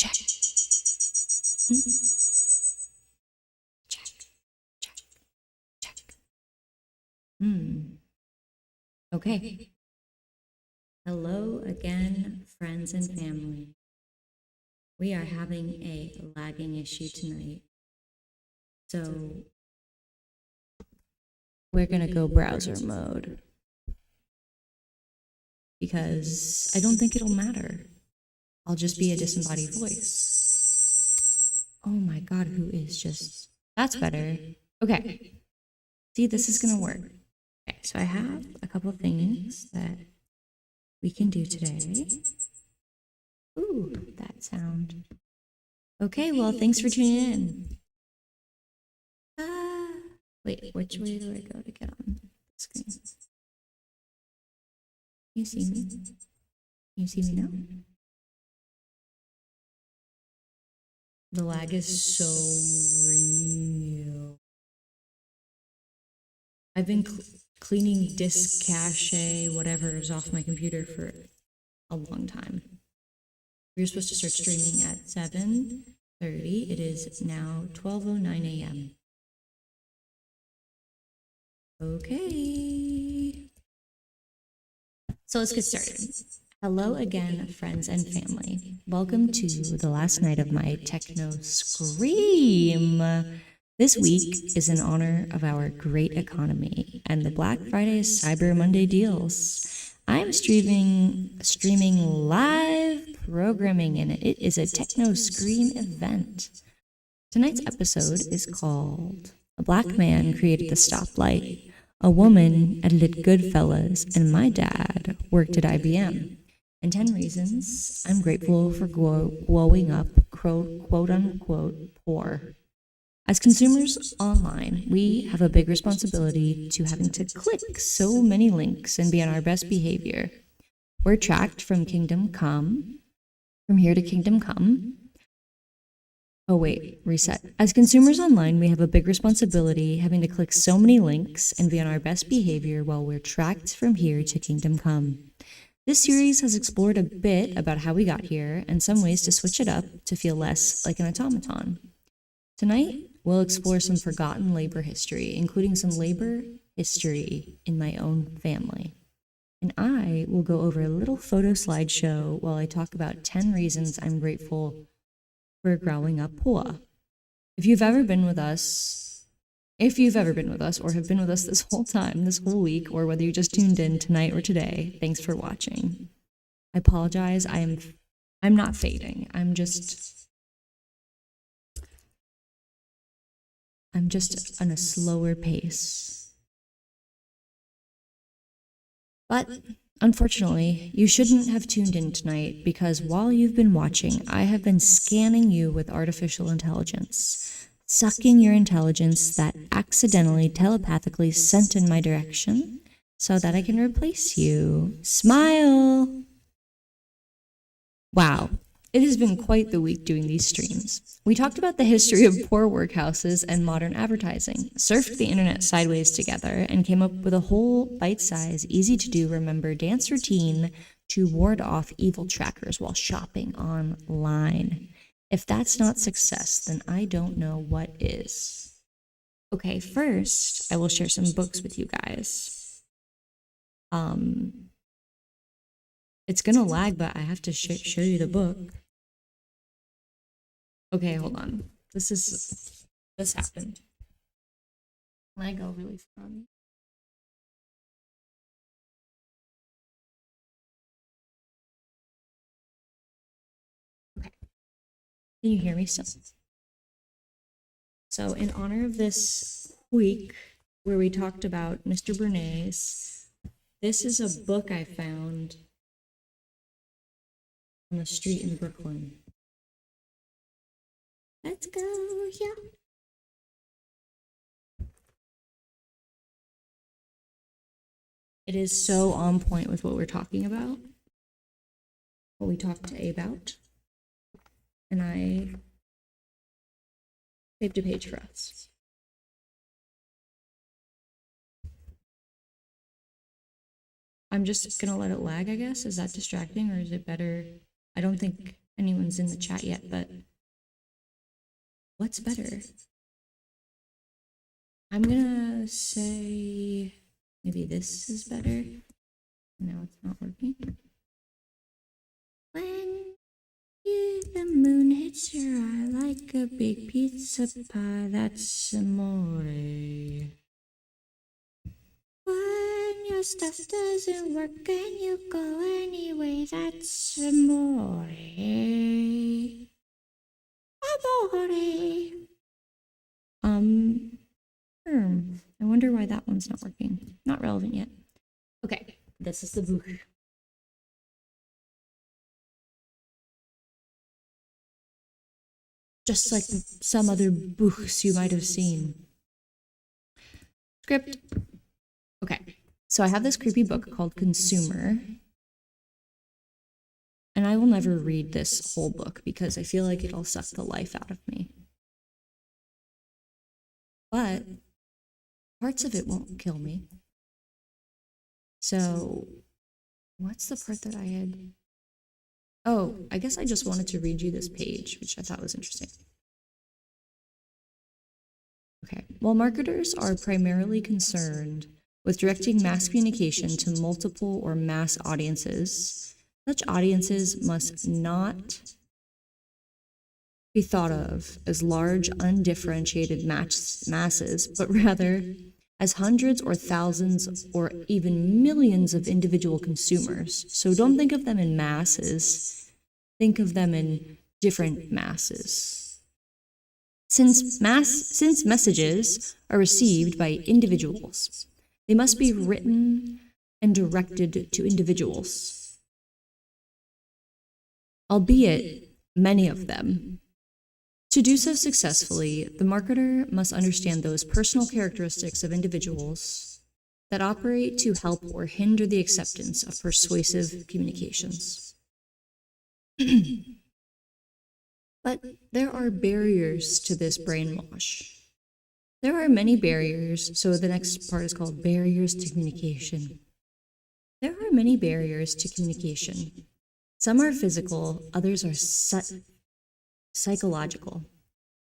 Check. Check. Check. Check. Okay. Hello again, friends and family. We are having a lagging issue tonight. So we're going to go browser mode because I don't think it'll matter. I'll just be a disembodied voice. Oh my God, who is just... That's better. Okay. See, this is going to work. Okay, so I have a couple things that we can do today. Ooh, that sound. Okay, well, thanks for tuning in. Wait, which way do I go to get on the screen? Can you see me? Can you see me now? The lag is so real. I've been cleaning disk cache, whatever is off my computer for a long time. We were supposed to start streaming at 7:30. It is now 12:09 a.m. Okay. So let's get started. Hello again, friends and family. Welcome to the last night of my Techno Scream. This week is in honor of our great economy and the Black Friday Cyber Monday deals. I'm streaming live programming in it. It is a Techno Scream event. Tonight's episode is called A Black Man Created the Stoplight, a Woman Edited Goodfellas, and my dad worked at IBM. And 10 reasons I'm grateful for growing up quote-unquote poor. As consumers online, we have a big responsibility to having to click so many links and be on our best behavior. We're tracked from kingdom come, from here to kingdom come. Oh wait, reset. As consumers online, we have a big responsibility having to click so many links and be on our best behavior while we're tracked from here to kingdom come. This series has explored a bit about how we got here and some ways to switch it up to feel less like an automaton. Tonight, we'll explore some forgotten labor history, including some labor history in my own family. And I will go over a little photo slideshow while I talk about 10 reasons I'm grateful for growing up poor. If you've ever been with us or have been with us this whole time, this whole week, or whether you just tuned in tonight or today, thanks for watching. I apologize. I'm not fading. I'm just on a slower pace. But unfortunately, you shouldn't have tuned in tonight because while you've been watching, I have been scanning you with artificial intelligence, sucking your intelligence that accidentally telepathically sent in my direction so that I can replace you. Smile! Wow. It has been quite the week doing these streams. We talked about the history of poor workhouses and modern advertising, surfed the internet sideways together, and came up with a whole bite-sized, easy-to-do remember dance routine to ward off evil trackers while shopping online. If that's not success, then I don't know what is. Okay, first, I will share some books with you guys. It's gonna lag, but I have to show you the book. Okay, hold on. This happened. Can I go really far on? Okay. Can you hear me still? So in honor of this week where we talked about Mr. Bernays, this is a book I found on the street in Brooklyn. Let's go, yeah. It is so on point with what we're talking about, what we talked about, and I saved a page for us. I'm just gonna let it lag, I guess. Is that distracting or is it better? I don't think anyone's in the chat yet, but what's better? I'm gonna say maybe this is better. No, it's not working. When the moon hits your eye like a big pizza pie, that's amore. When your stuff doesn't work and you go anyway, that's amore. Amore. I wonder why that one's not working. Not relevant yet. Okay, this is the book. Just like some other books you might have seen. Script. Okay, so I have this creepy book called Consumer. And I will never read this whole book because I feel like it'll suck the life out of me. But parts of it won't kill me. So, what's the part that I had? Oh, I guess I just wanted to read you this page, which I thought was interesting. Okay, while marketers are primarily concerned with directing mass communication to multiple or mass audiences, such audiences must not be thought of as large, undifferentiated masses, but rather as hundreds or thousands or even millions of individual consumers. So don't think of them in masses, think of them in different masses. Since messages are received by individuals, they must be written and directed to individuals, albeit many of them. To do so successfully, the marketer must understand those personal characteristics of individuals that operate to help or hinder the acceptance of persuasive communications. But there are barriers to this brainwash. There are many barriers, so the next part is called barriers to communication. There are many barriers to communication. Some are physical, others are psychological.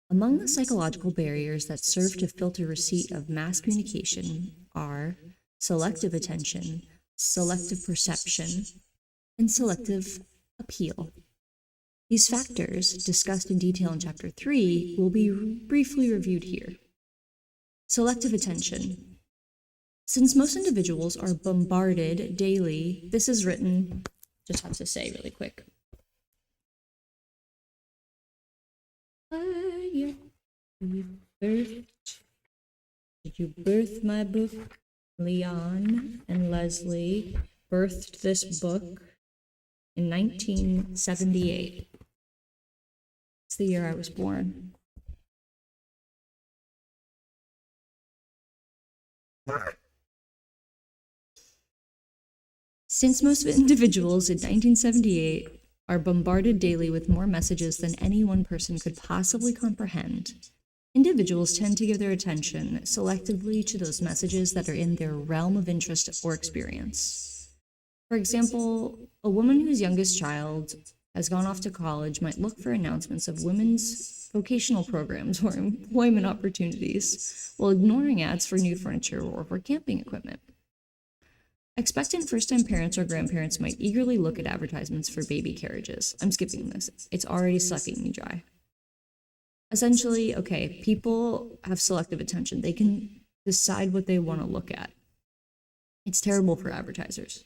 Among the psychological barriers that serve to filter receipt of mass communication are selective attention, selective perception, and selective appeal. These factors, discussed in detail in Chapter 3, will be briefly reviewed here. Selective attention. Since most individuals are bombarded daily, this is written, just have to say really quick. Did you birth my book? Leon and Leslie birthed this book in 1978. It's the year I was born. Since most individuals in 1978 are bombarded daily with more messages than any one person could possibly comprehend, individuals tend to give their attention selectively to those messages that are in their realm of interest or experience. For example, a woman whose youngest child has gone off to college might look for announcements of women's vocational programs or employment opportunities while ignoring ads for new furniture or for camping equipment. Expectant first-time parents or grandparents might eagerly look at advertisements for baby carriages. I'm skipping this. It's already sucking me dry. Essentially, okay, people have selective attention. They can decide what they want to look at. It's terrible for advertisers.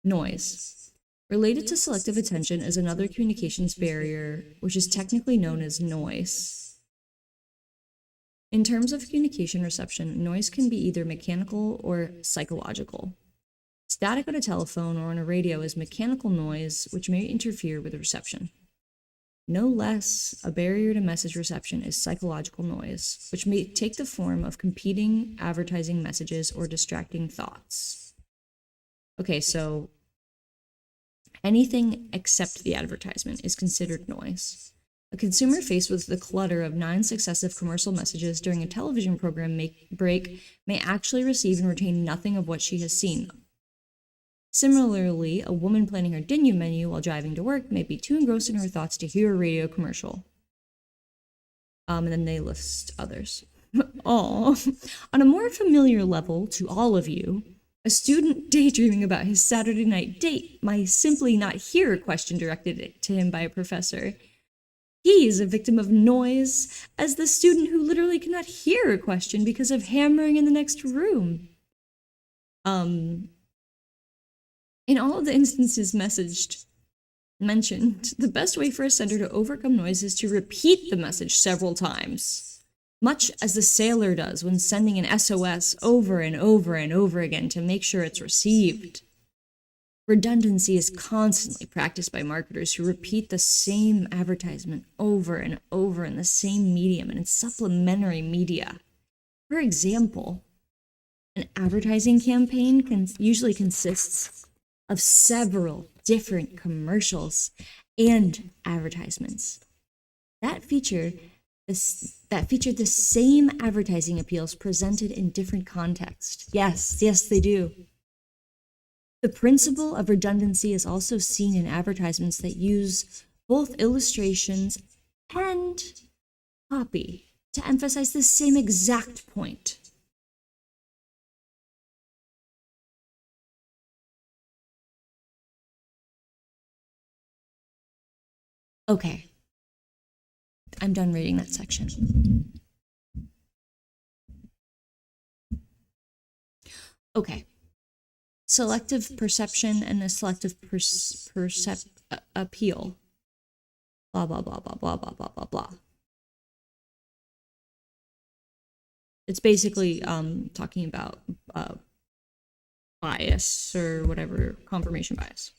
Noise. Related to selective attention is another communications barrier, which is technically known as noise. In terms of communication reception, noise can be either mechanical or psychological. Static on a telephone or on a radio is mechanical noise, which may interfere with reception. No less, a barrier to message reception is psychological noise, which may take the form of competing advertising messages or distracting thoughts. Okay, so anything except the advertisement is considered noise. A consumer faced with the clutter of 9 successive commercial messages during a television program break may actually receive and retain nothing of what she has seen. Similarly, a woman planning her dinner menu while driving to work may be too engrossed in her thoughts to hear a radio commercial. And then they list others. On a more familiar level to all of you, a student daydreaming about his Saturday night date might simply not hear a question directed to him by a professor. He is a victim of noise, as the student who literally cannot hear a question because of hammering in the next room. In all of the instances mentioned, the best way for a sender to overcome noise is to repeat the message several times, much as the sailor does when sending an SOS over and over and over again to make sure it's received. Redundancy is constantly practiced by marketers who repeat the same advertisement over and over in the same medium and in supplementary media. For example, an advertising campaign usually consists of several different commercials and advertisements that featured the same advertising appeals presented in different contexts. Yes, they do. The principle of redundancy is also seen in advertisements that use both illustrations and copy to emphasize the same exact point. Okay, I'm done reading that section. Okay. Selective perception and a selective appeal. Blah, blah, blah, blah, blah, blah, blah, blah, blah. It's basically talking about bias or whatever, confirmation bias.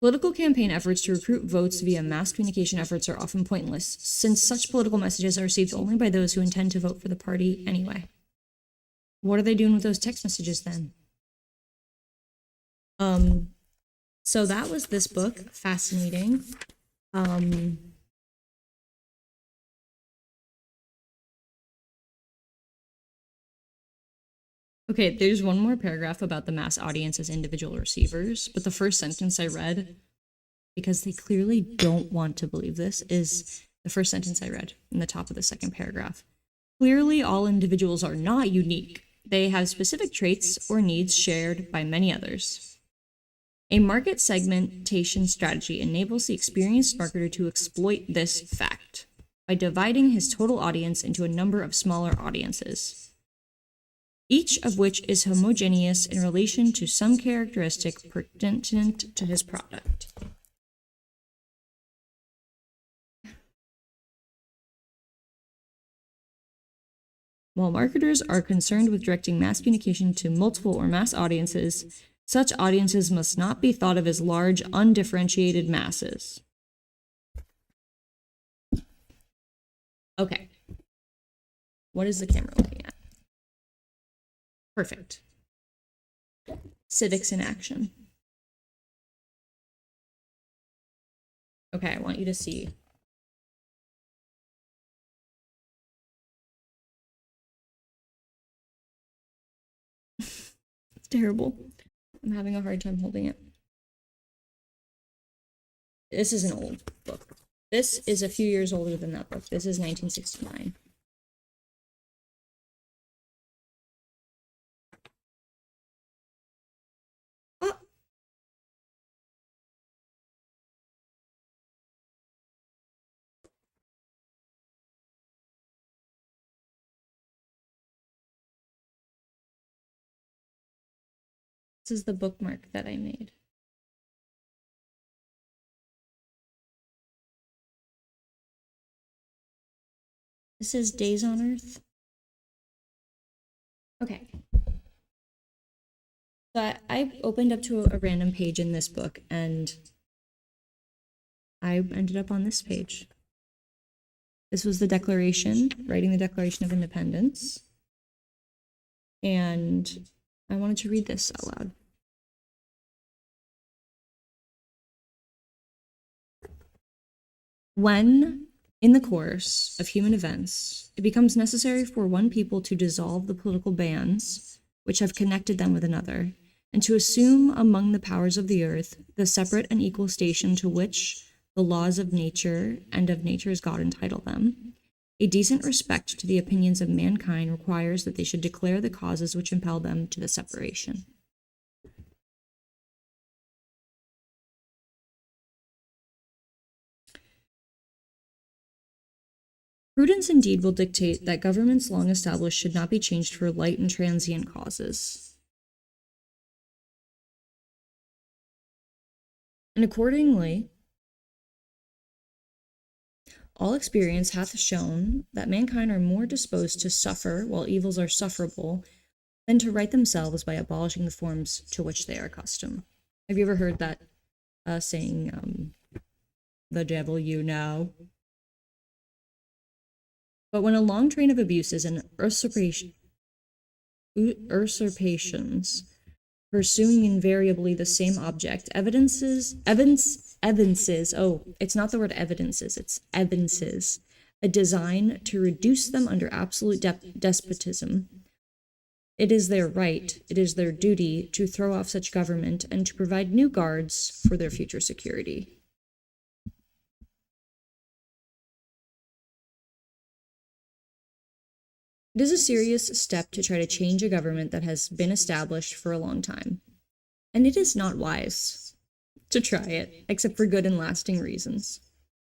Political campaign efforts to recruit votes via mass communication efforts are often pointless, since such political messages are received only by those who intend to vote for the party anyway. What are they doing with those text messages then? So that was this book. Fascinating. Okay, there's one more paragraph about the mass audience as individual receivers, but the first sentence I read, because they clearly don't want to believe this, is the first sentence I read in the top of the second paragraph. Clearly, all individuals are not unique. They have specific traits or needs shared by many others. A market segmentation strategy enables the experienced marketer to exploit this fact by dividing his total audience into a number of smaller audiences, each of which is homogeneous in relation to some characteristic pertinent to his product. While marketers are concerned with directing mass communication to multiple or mass audiences, such audiences must not be thought of as large, undifferentiated masses. Okay. What is the camera looking at? Perfect. Civics in action. Okay, I want you to see. It's terrible. I'm having a hard time holding it. This is an old book. This is a few years older than that book. This is 1969. Oh. This is the bookmark that I made. This is Days on Earth. Okay. So I opened up to a random page in this book, and I ended up on this page. This was the Declaration, writing the Declaration of Independence. And I wanted to read this out loud. When, in the course of human events, it becomes necessary for one people to dissolve the political bands which have connected them with another, and to assume among the powers of the earth the separate and equal station to which the laws of nature and of nature's God entitle them. A decent respect to the opinions of mankind requires that they should declare the causes which impel them to the separation. Prudence indeed will dictate that governments long established should not be changed for light and transient causes. And accordingly, all experience hath shown that mankind are more disposed to suffer while evils are sufferable than to right themselves by abolishing the forms to which they are accustomed. Have you ever heard that saying, the devil you know? But when a long train of abuses and usurpations, pursuing invariably the same object, evidences, oh, it's not the word evidences, it's evinces, a design to reduce them under absolute despotism, it is their right, it is their duty to throw off such government and to provide new guards for their future security. It is a serious step to try to change a government that has been established for a long time, and it is not wise to try it, except for good and lasting reasons.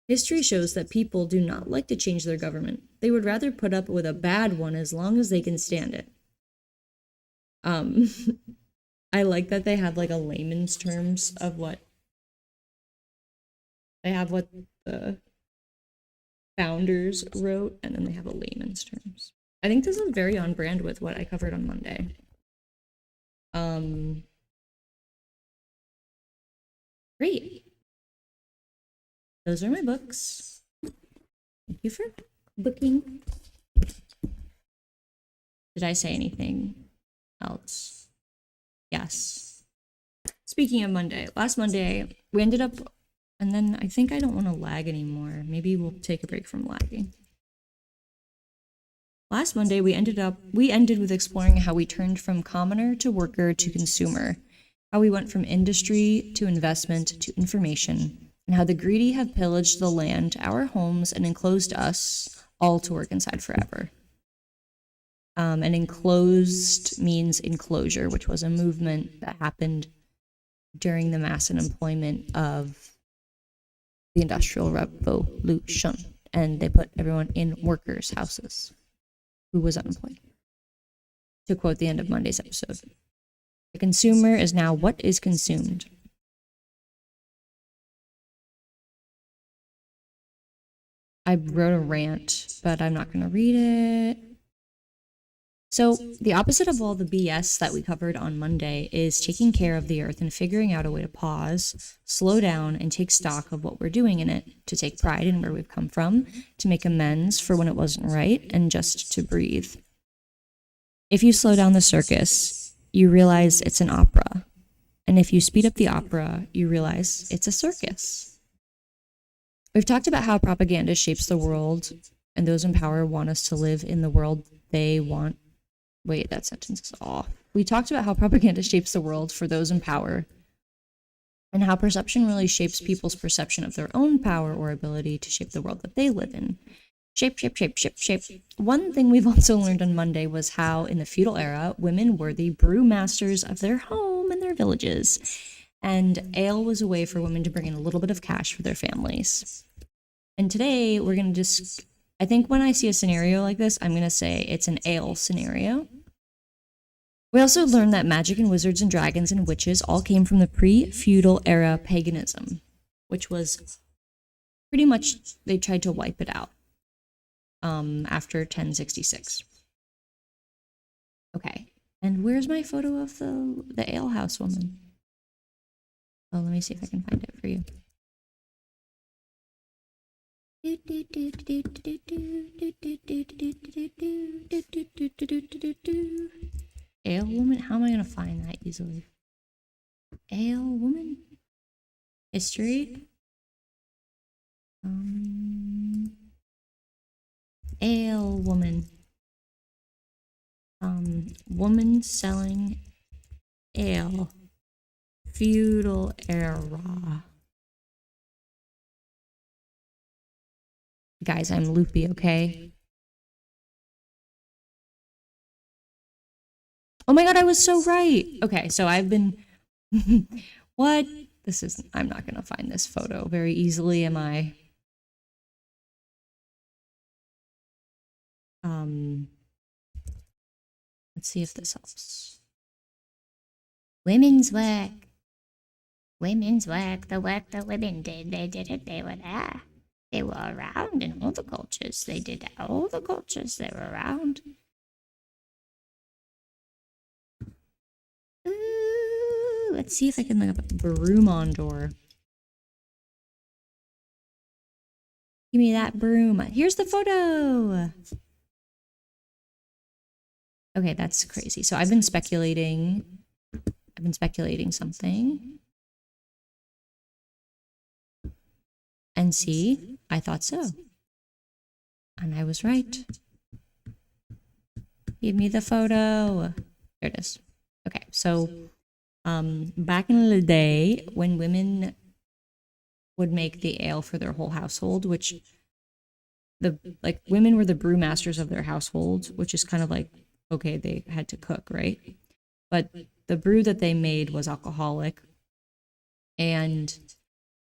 History shows that people do not like to change their government. They would rather put up with a bad one as long as they can stand it. I like that they have like a layman's terms of what they have, what the founders wrote, and then they have a layman's terms. I think this is very on brand with what I covered on Monday. Great. Those are my books. Thank you for booking. Did I say anything else? Yes. Speaking of Monday, last Monday, we ended up, and then I think I don't want to lag anymore. Maybe we'll take a break from lagging. Last Monday, we ended with exploring how we turned from commoner to worker to consumer, how we went from industry to investment to information, and how the greedy have pillaged the land, our homes, and enclosed us all to work inside forever. And enclosed means enclosure, which was a movement that happened during the mass unemployment of the Industrial Revolution, and they put everyone in workers' houses who was unemployed. To quote the end of Monday's episode, the consumer is now what is consumed. I wrote a rant, but I'm not going to read it. So the opposite of all the BS that we covered on Monday is taking care of the earth and figuring out a way to pause, slow down, and take stock of what we're doing in it, to take pride in where we've come from, to make amends for when it wasn't right, and just to breathe. If you slow down the circus, you realize it's an opera. And if you speed up the opera, you realize it's a circus. We've talked about how propaganda shapes the world, and those in power want us to live in the world they want. Wait, that sentence is off. We talked about how propaganda shapes the world for those in power, and how perception really shapes people's perception of their own power or ability to shape the world that they live in. Shape. One thing we've also learned on Monday was how, in the feudal era, women were the brewmasters of their home and their villages, and ale was a way for women to bring in a little bit of cash for their families. And today, we're going to just... I think when I see a scenario like this, I'm going to say it's an ale scenario. We also learned that magic and wizards and dragons and witches all came from the pre-feudal era paganism, which was pretty much, they tried to wipe it out after 1066. Okay, and where's my photo of the alehouse woman? Oh, let me see if I can find it for you. Ale woman? How am I gonna find that easily? Ale woman? History? Ale woman. Woman selling ale. Feudal era. Guys, I'm loopy, okay? Oh my god, I was so right. Okay, so I've been... What? This is... I'm not gonna find this photo very easily, am I? Let's see if this helps. Women's work. Women's work, the work the women did. They did it, they were there. They were around in all the cultures. They did all the cultures, they were around. Ooh, let's see if I can look up broom on door. Give me that broom. Here's the photo. Okay, that's crazy. So I've been speculating something. And see, I thought so. And I was right. Give me the photo. There it is. Okay, so back in the day when women would make the ale for their whole household, which women were the brewmasters of their households, which is kind of like, okay, they had to cook, right? But the brew that they made was alcoholic. And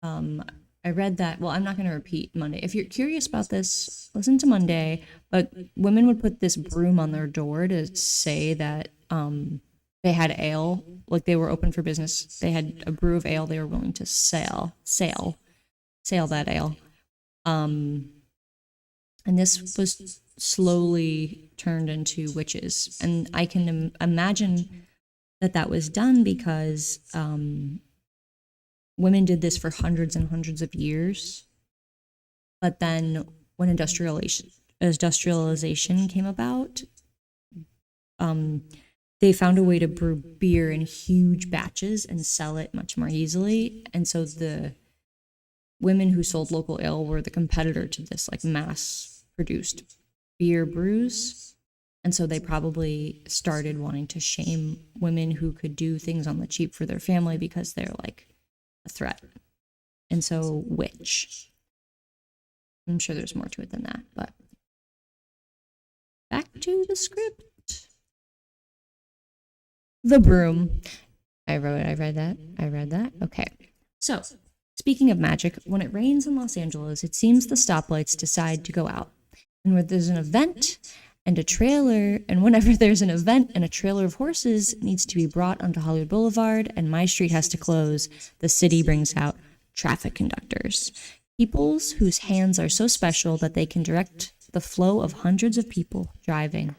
I read that, well, I'm not going to repeat Monday. If you're curious about this, listen to Monday. But women would put this broom on their door to say that they had ale, like they were open for business. They had a brew of ale they were willing to sell that ale. And this was slowly turned into witches. And I can imagine that was done because women did this for hundreds and hundreds of years. But then when industrialization came about, they found a way to brew beer in huge batches and sell it much more easily. And so the women who sold local ale were the competitor to this like mass produced beer brews. And so they probably started wanting to shame women who could do things on the cheap for their family because they're like a threat. And so witch. I'm sure there's more to it than that, but back to the script. The broom. I read that. Okay. So, speaking of magic, when it rains in Los Angeles, it seems the stoplights decide to go out. And whenever there's an event and a trailer of horses needs to be brought onto Hollywood Boulevard and my street has to close, the city brings out traffic conductors. Peoples whose hands are so special that they can direct the flow of hundreds of people driving.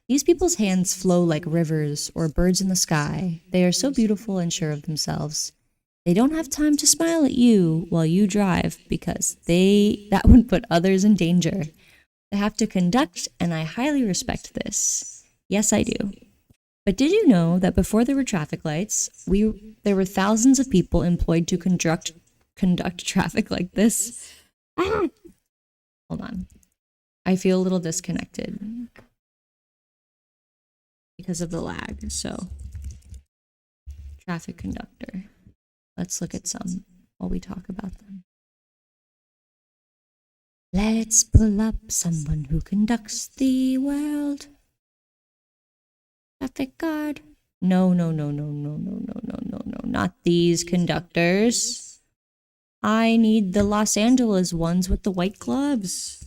These people's hands flow like rivers or birds in the sky. They are so beautiful and sure of themselves. They don't have time to smile at you while you drive because that would put others in danger. They have to conduct, and I highly respect this. Yes, I do. But did you know that before there were traffic lights, there were thousands of people employed to conduct traffic like this? Hold on. I feel a little disconnected because of the lag. So, traffic conductor. Let's look at some while we talk about them. Let's pull up someone who conducts the world. Traffic guard. No, not these conductors. I need the Los Angeles ones with the white gloves.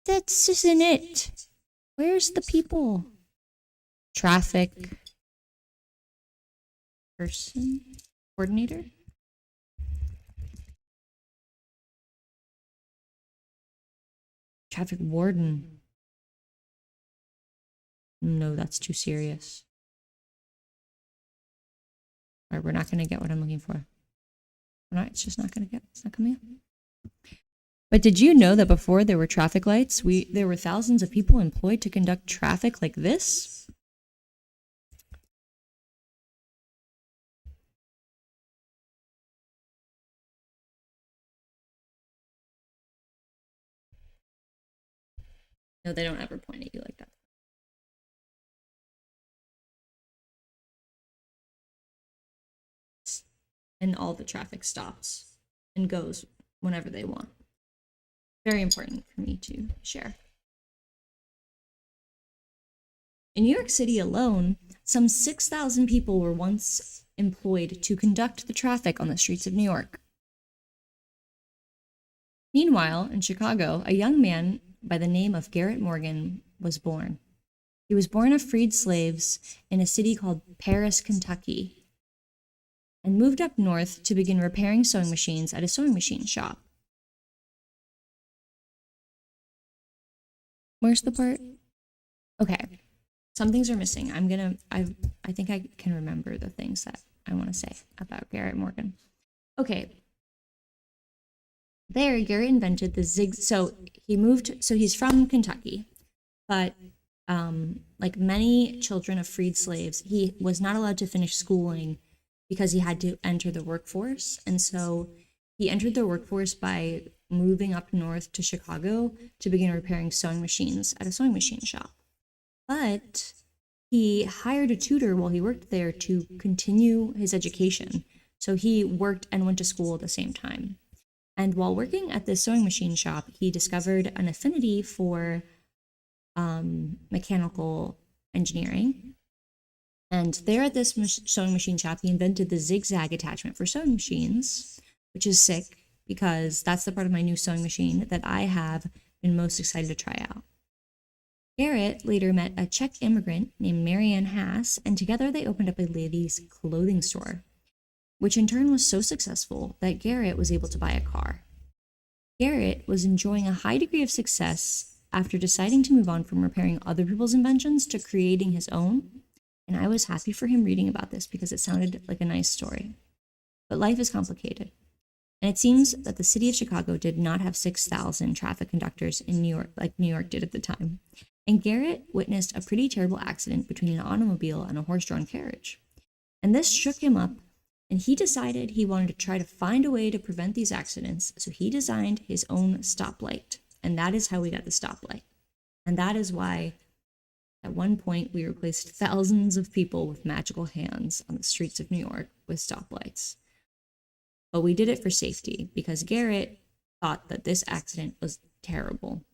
That's isn't it. Where's the people? Traffic person? Coordinator? Traffic warden. No, that's too serious. All right, we're not going to get what I'm looking for. It's just not going to get, it's not coming up. But did you know that before there were traffic lights, there were thousands of people employed to conduct traffic like this? No, they don't ever point at you like that. And all the traffic stops and goes whenever they want. Very important for me to share. In New York City alone, some 6,000 people were once employed to conduct the traffic on the streets of New York. Meanwhile, in Chicago, a young man by the name of Garrett Morgan was born. He was born of freed slaves in a city called Paris, Kentucky, and moved up north to begin repairing sewing machines at a sewing machine shop. Where's the part? Okay. Some things are missing. I think I can remember the things that I want to say about Garrett Morgan. Okay. There, Garrett invented the so he's from Kentucky, but like many children of freed slaves, he was not allowed to finish schooling because he had to enter the workforce. And so he entered the workforce by moving up north to Chicago to begin repairing sewing machines at a sewing machine shop. But he hired a tutor while he worked there to continue his education. So he worked and went to school at the same time. And while working at this sewing machine shop, he discovered an affinity for mechanical engineering. And there at this sewing machine shop, he invented the zigzag attachment for sewing machines, which is sick because that's the part of my new sewing machine that I have been most excited to try out. Garrett later met a Czech immigrant named Marianne Haas, and together they opened up a ladies' clothing store, which in turn was so successful that Garrett was able to buy a car. Garrett was enjoying a high degree of success after deciding to move on from repairing other people's inventions to creating his own, and I was happy for him reading about this because it sounded like a nice story. But life is complicated, and it seems that the city of Chicago did not have 6,000 traffic conductors in New York like New York did at the time, and Garrett witnessed a pretty terrible accident between an automobile and a horse-drawn carriage. And this shook him up, and he decided he wanted to try to find a way to prevent these accidents, so he designed his own stoplight. And that is how we got the stoplight. And that is why, at one point, we replaced thousands of people with magical hands on the streets of New York with stoplights. But we did it for safety, because Garrett thought that this accident was terrible.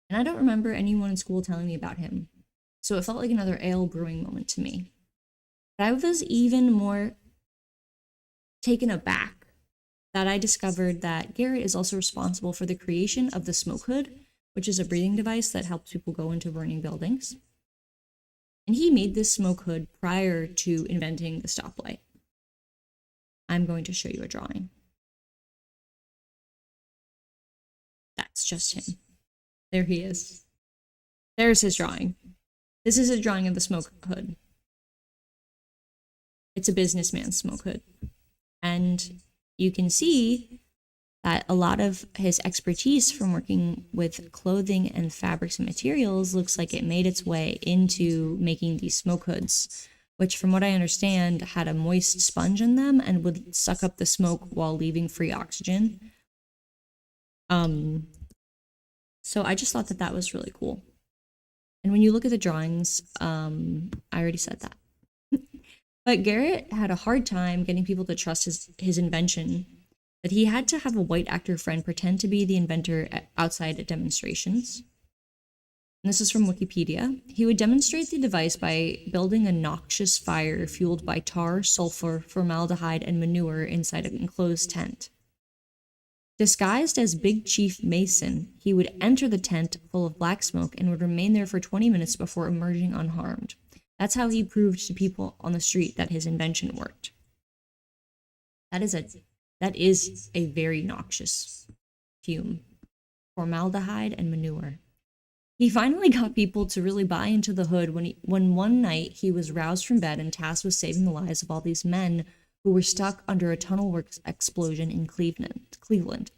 And I don't remember anyone in school telling me about him, so it felt like another ale brewing moment to me. But I was even more taken aback that I discovered that Garrett is also responsible for the creation of the smoke hood, which is a breathing device that helps people go into burning buildings. And he made this smoke hood prior to inventing the stoplight. I'm going to show you a drawing. That's just him. There he is. There's his drawing. This is a drawing of the smoke hood. It's a businessman's smoke hood. And you can see that a lot of his expertise from working with clothing and fabrics and materials looks like it made its way into making these smoke hoods, which from what I understand had a moist sponge in them and would suck up the smoke while leaving free oxygen. So I just thought that that was really cool. And when you look at the drawings, I already said that. But Garrett had a hard time getting people to trust his invention, that he had to have a white actor friend pretend to be the inventor outside at demonstrations. And this is from Wikipedia. He would demonstrate the device by building a noxious fire fueled by tar, sulfur, formaldehyde, and manure inside an enclosed tent. Disguised as Big Chief Mason, he would enter the tent full of black smoke and would remain there for 20 minutes before emerging unharmed. That's how he proved to people on the street that his invention worked. That is a very noxious fume. Formaldehyde and manure. He finally got people to really buy into the hood when one night he was roused from bed and tasked with saving the lives of all these men who were stuck under a tunnel works explosion in Cleveland.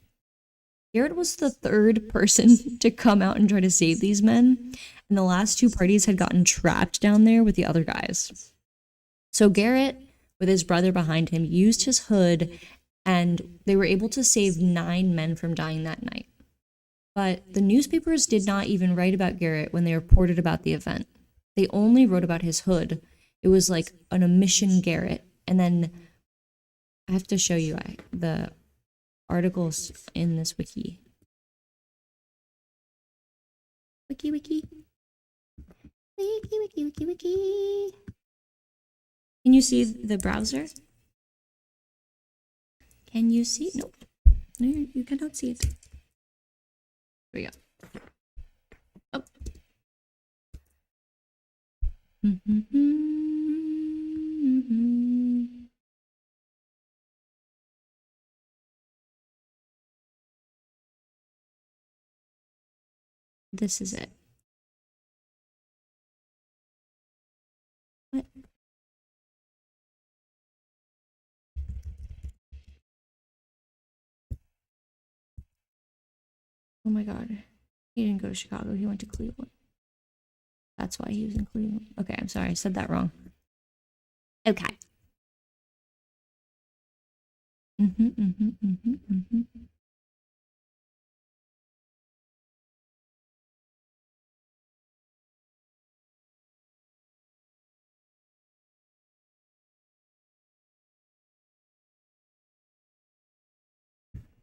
Garrett was the third person to come out and try to save these men, and the last two parties had gotten trapped down there with the other guys. So Garrett, with his brother behind him, used his hood, and they were able to save 9 men from dying that night. But the newspapers did not even write about Garrett when they reported about the event. They only wrote about his hood. It was like an omission Garrett. And then I have to show you the articles in this wiki. Wiki. Can you see the browser? Can you see? Nope. No, you cannot see it. Here we go. Oh. This is it. What? Oh my god. He didn't go to Chicago, he went to Cleveland. That's why he was in Cleveland. Okay, I'm sorry, I said that wrong. Okay.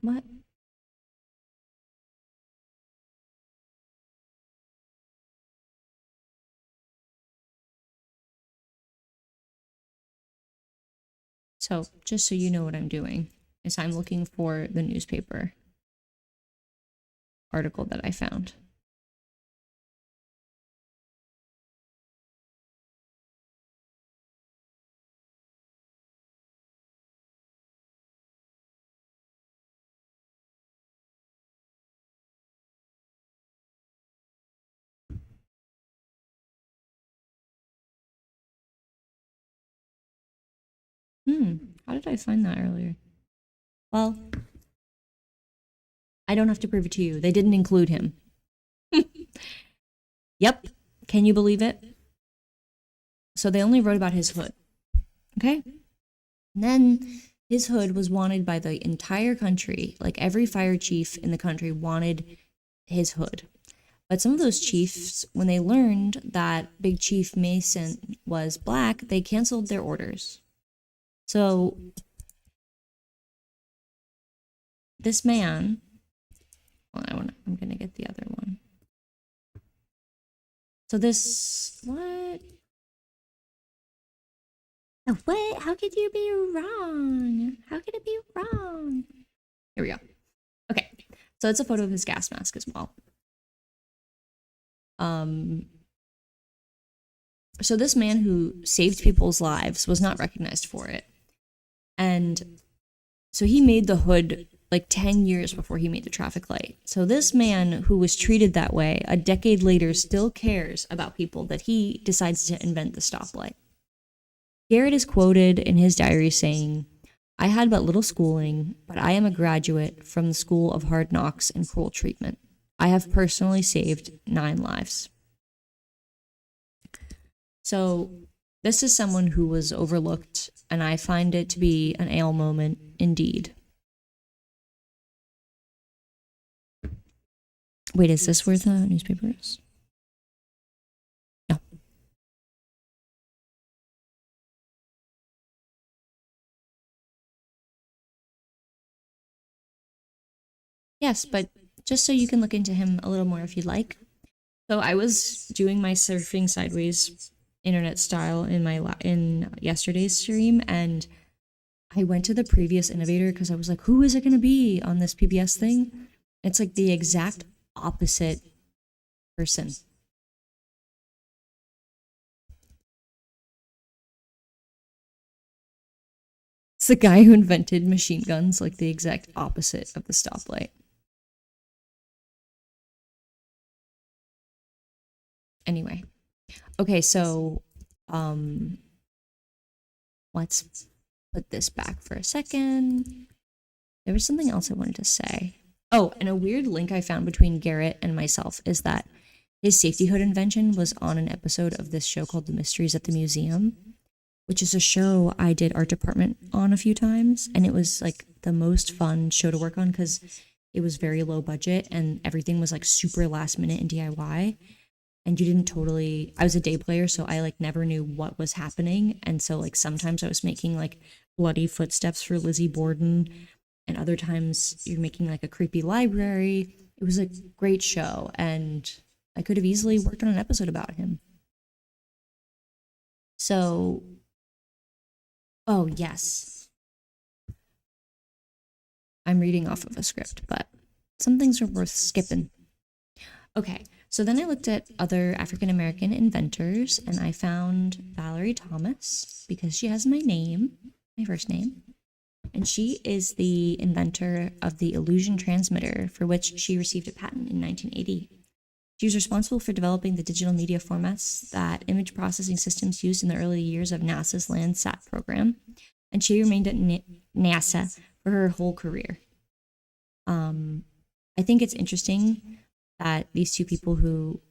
What? So, just so you know what I'm doing, is I'm looking for the newspaper article that I found. How did I find that earlier? Well, I don't have to prove it to you. They didn't include him. Yep. Can you believe it? So they only wrote about his hood. Okay? And then his hood was wanted by the entire country. Like every fire chief in the country wanted his hood. But some of those chiefs, when they learned that Big Chief Mason was black, they canceled their orders. So this man, well, I'm gonna get the other one. So this, what? What? How could you be wrong? How could it be wrong? Here we go. Okay, so it's a photo of his gas mask as well. So this man who saved people's lives was not recognized for it. And so he made the hood like 10 years before he made the traffic light. So this man who was treated that way a decade later still cares about people that he decides to invent the stoplight. Garrett is quoted in his diary saying, "I had but little schooling, but I am a graduate from the School of Hard Knocks and Cruel Treatment. I have personally saved 9 lives." So this is someone who was overlooked, and I find it to be an ale moment indeed. Wait, is this where the newspaper is? No. Yes, but just so you can look into him a little more if you'd like. So I was doing my surfing sideways internet style in yesterday's stream, and I went to the previous innovator because I was like, who is it going to be on this PBS thing? It's like the exact opposite person. It's the guy who invented machine guns, like the exact opposite of the stoplight. Anyway. Okay, so let's put this back for a second. There was something else I wanted to say. Oh, and a weird link I found between Garrett and myself is that his safety hood invention was on an episode of this show called The Mysteries at the Museum, which is a show I did art department on a few times, and it was like the most fun show to work on because it was very low budget and everything was like super last minute in DIY. And you didn't totally, I was a day player, so I like never knew what was happening. And so like sometimes I was making like bloody footsteps for Lizzie Borden, and other times you're making like a creepy library. It was a great show, and I could have easily worked on an episode about him. So, oh yes, I'm reading off of a script, but some things are worth skipping. Okay, so then I looked at other African American inventors, and I found Valerie Thomas because she has my name, my first name. And she is the inventor of the illusion transmitter, for which she received a patent in 1980. She was responsible for developing the digital media formats that image processing systems used in the early years of NASA's Landsat program, and she remained at NASA for her whole career. I think it's interesting that these two people who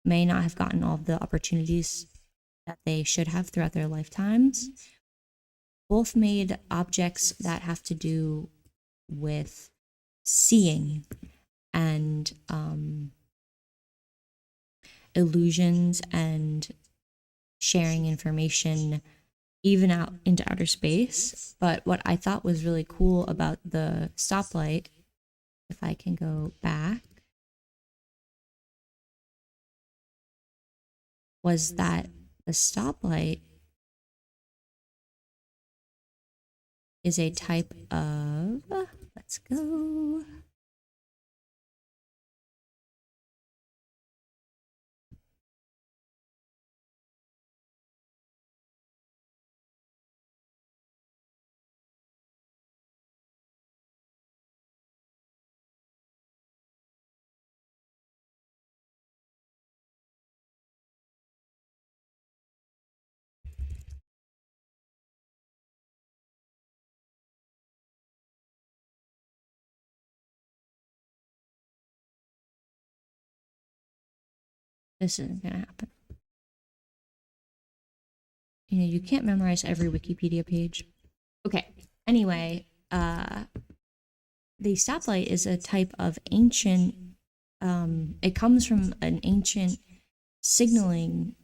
may not have gotten all of the opportunities that they should have throughout their lifetimes both made objects that have to do with seeing and illusions and sharing information even out into outer space. But what I thought was really cool about the stoplight, if I can go back, was that the stoplight is a type of, let's go. This isn't gonna happen. You know, you can't memorize every Wikipedia page. Okay, anyway, the stoplight is a type of ancient, it comes from an ancient signaling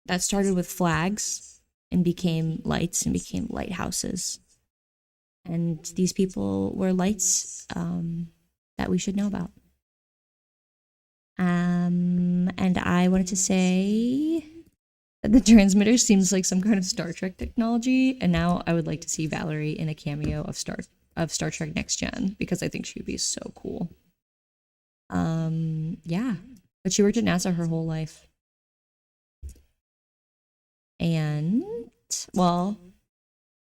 that started with flags and became lights and became lighthouses. And these people were lights that we should know about. And I wanted to say that the transmitter seems like some kind of Star Trek technology, and now I would like to see Valerie in a cameo of Star Trek Next Gen, because I think she would be so cool. Yeah, but she worked at NASA her whole life. And, well,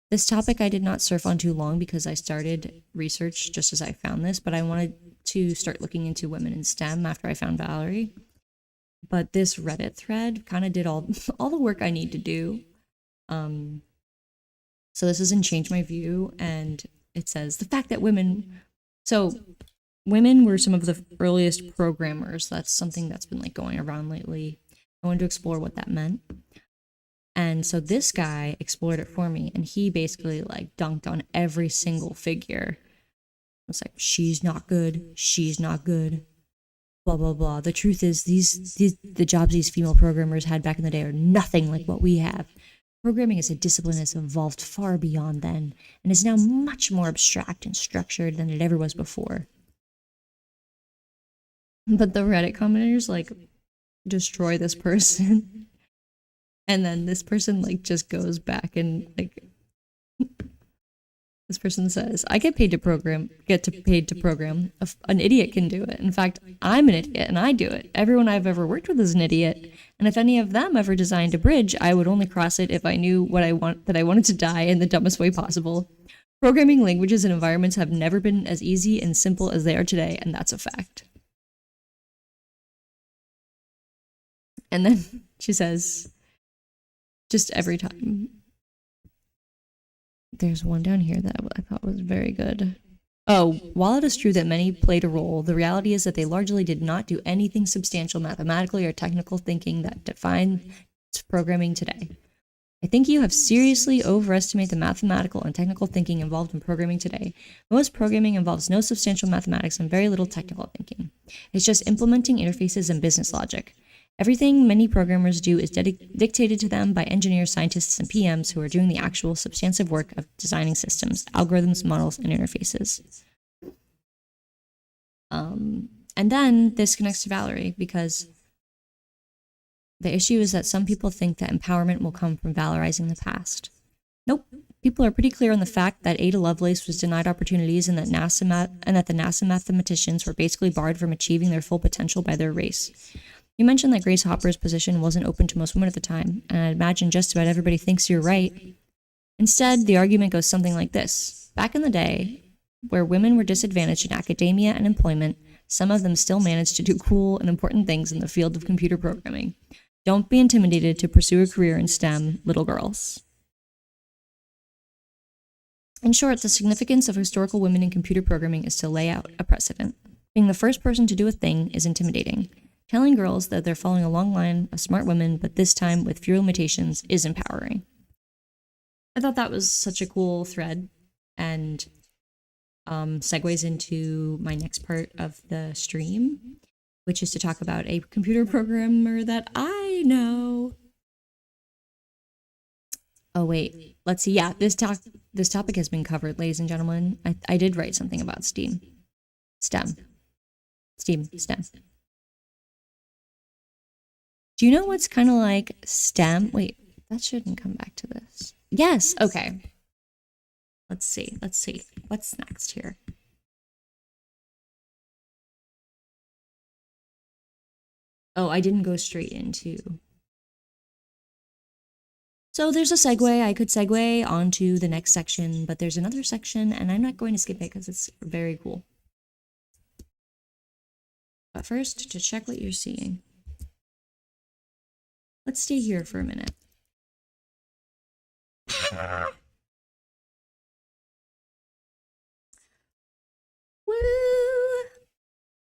this topic I did not surf on too long because I started research just as I found this, but I wanted to start looking into women in STEM after I found Valerie. But this Reddit thread kind of did all the work I need to do. So this is in Change My View, and it says the fact that women were some of the earliest programmers. That's something that's been like going around lately. I wanted to explore what that meant. And so this guy explored it for me, and he basically like dunked on every single figure. It's like, she's not good, blah, blah, blah. The truth is, the jobs these female programmers had back in the day are nothing like what we have. Programming as a discipline has evolved far beyond then, and is now much more abstract and structured than it ever was before. But the Reddit commenters, like, destroy this person. And then this person, like, just goes back and, like, this person says, I get paid to program. An idiot can do it. In fact, I'm an idiot and I do it. Everyone I've ever worked with is an idiot. And if any of them ever designed a bridge, I would only cross it if I knew that I wanted to die in the dumbest way possible. Programming languages and environments have never been as easy and simple as they are today, and that's a fact. And then she says, just every time. There's one down here that I thought was very good. Oh, while it is true that many played a role, the reality is that they largely did not do anything substantial mathematically or technical thinking that defines programming today. I think you have seriously overestimated the mathematical and technical thinking involved in programming today. Most programming involves no substantial mathematics and very little technical thinking. It's just implementing interfaces and business logic. Everything many programmers do is dictated to them by engineers, scientists, and PMs who are doing the actual substantive work of designing systems, algorithms, models, and interfaces. And then this connects to Valerie, because the issue is that some people think that empowerment will come from valorizing the past. Nope. People are pretty clear on the fact that Ada Lovelace was denied opportunities and that the NASA mathematicians were basically barred from achieving their full potential by their race. You mentioned that Grace Hopper's position wasn't open to most women at the time, and I imagine just about everybody thinks you're right. Instead, the argument goes something like this. Back in the day, where women were disadvantaged in academia and employment, some of them still managed to do cool and important things in the field of computer programming. Don't be intimidated to pursue a career in STEM, little girls. In short, the significance of historical women in computer programming is to lay out a precedent. Being the first person to do a thing is intimidating. Telling girls that they're following a long line of smart women, but this time with fewer limitations, is empowering. I thought that was such a cool thread, and segues into my next part of the stream, which is to talk about a computer programmer that I know. Oh wait, let's see. Yeah, this topic has been covered, ladies and gentlemen. I did write something about STEM. Do you know what's kind of like STEM? Wait, that shouldn't come back to this. Yes, okay. Let's see. What's next here? Oh, I didn't go straight into. So there's a segue. I could segue onto the next section, but there's another section, and I'm not going to skip it because it's very cool. But first, to check what you're seeing. Let's stay here for a minute. Woo!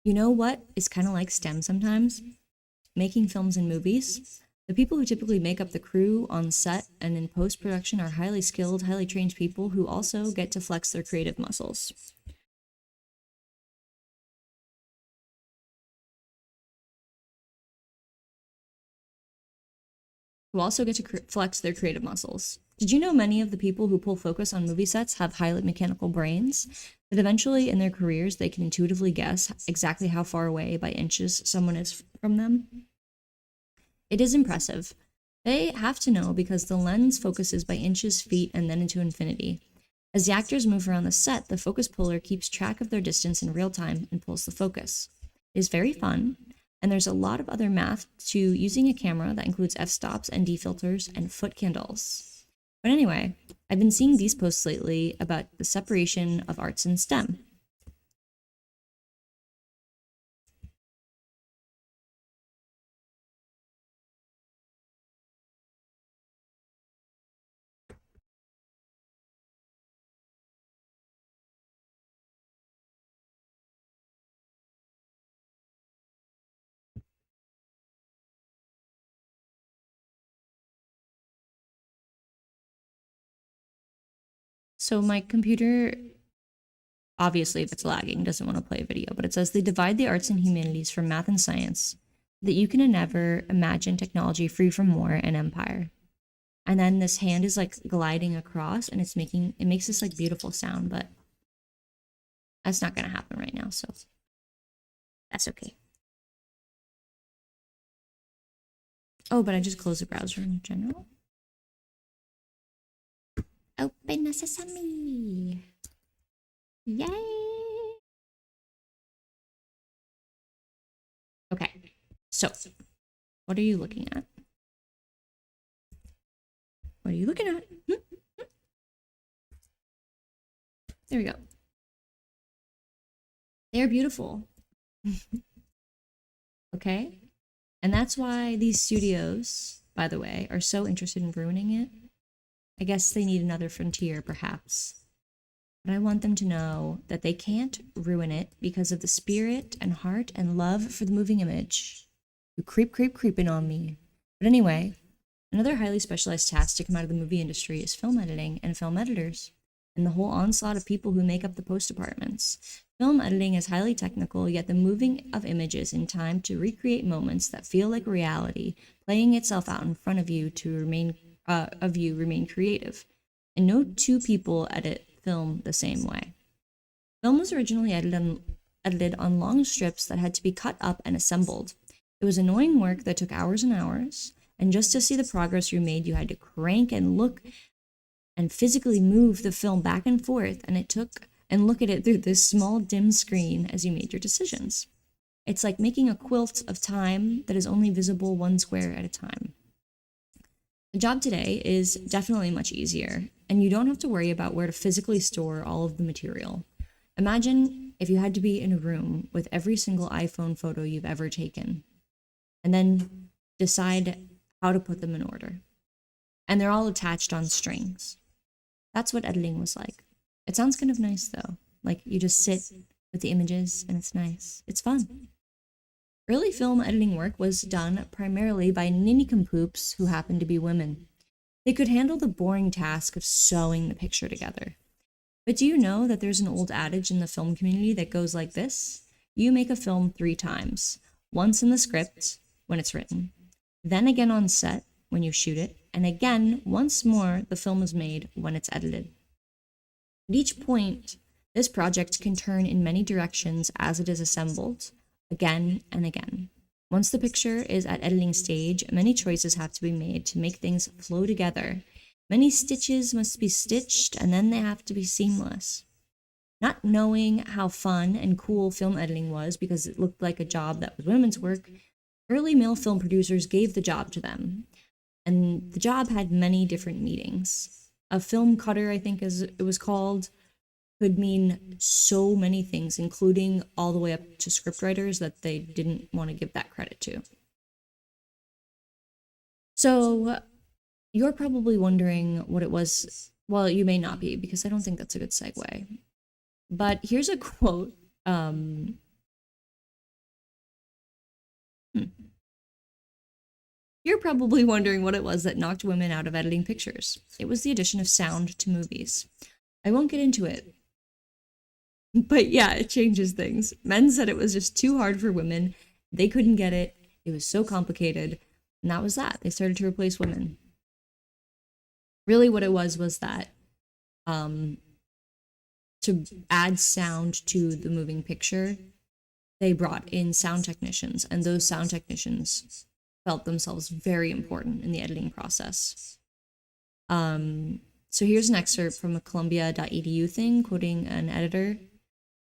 You know what is kind of like STEM sometimes? Making films and movies. The people who typically make up the crew on set and in post-production are highly skilled, highly trained people who also get to flex their creative muscles. Flex their creative muscles. Did you know many of the people who pull focus on movie sets have highly mechanical brains? That eventually in their careers they can intuitively guess exactly how far away by inches someone is from them? It is impressive. They have to know because the lens focuses by inches, feet, and then into infinity. As the actors move around the set, the focus puller keeps track of their distance in real time and pulls the focus. It is very fun, and there's a lot of other math to using a camera that includes f-stops and d-filters and foot candles. But anyway, I've been seeing these posts lately about the separation of arts and STEM. So my computer, obviously if it's lagging, doesn't want to play a video, but it says they divide the arts and humanities from math and science, that you can never imagine technology free from war and empire. And then this hand is like gliding across and it makes this like beautiful sound, but that's not gonna happen right now, so that's okay. Oh, but I just closed the browser in general. Open the sesame. Yay. Okay, so what are you looking at? What are you looking at? There we go. They're beautiful. Okay? And that's why these studios, by the way, are so interested in ruining it. I guess they need another frontier, perhaps. But I want them to know that they can't ruin it because of the spirit and heart and love for the moving image. You creeping on me. But anyway, Another highly specialized task to come out of the movie industry is film editing and film editors, and the whole onslaught of people who make up the post departments. Film editing is highly technical, yet the moving of images in time to recreate moments that feel like reality, playing itself out in front of you to remain creative. And no two people edit film the same way. Film was originally edited on long strips that had to be cut up and assembled. It was annoying work that took hours and hours, and just to see the progress you made, you had to crank and look and physically move the film back and forth, and look at it through this small dim screen as you made your decisions. It's like making a quilt of time that is only visible one square at a time. The job today is definitely much easier, and you don't have to worry about where to physically store all of the material. Imagine if you had to be in a room with every single iPhone photo you've ever taken, and then decide how to put them in order. And they're all attached on strings. That's what editing was like. It sounds kind of nice though. Like you just sit with the images and it's nice. It's fun. Early film editing work was done primarily by ninny-compoops who happened to be women. They could handle the boring task of sewing the picture together. But do you know that there's an old adage in the film community that goes like this? You make a film 3 times. Once in the script, when it's written. Then again on set, when you shoot it. And again, once more, the film is made when it's edited. At each point, this project can turn in many directions as it is assembled, again and again. Once the picture is at editing stage, many choices have to be made to make things flow together. Many stitches must be stitched, and then they have to be seamless. Not knowing how fun and cool film editing was because it looked like a job that was women's work, early male film producers gave the job to them. And the job had many different meanings. A film cutter, I think as it was called, could mean so many things, including all the way up to scriptwriters that they didn't want to give that credit to. So you're probably wondering what it was. Well, you may not be, because I don't think that's a good segue. But here's a quote. You're probably wondering what it was that knocked women out of editing pictures. It was the addition of sound to movies. I won't get into it. But yeah, it changes things. Men said it was just too hard for women. They couldn't get it. It was so complicated. And that was that. They started to replace women. Really what it was that to add sound to the moving picture, they brought in sound technicians, and those sound technicians felt themselves very important in the editing process. So here's an excerpt from a Columbia.edu thing, quoting an editor,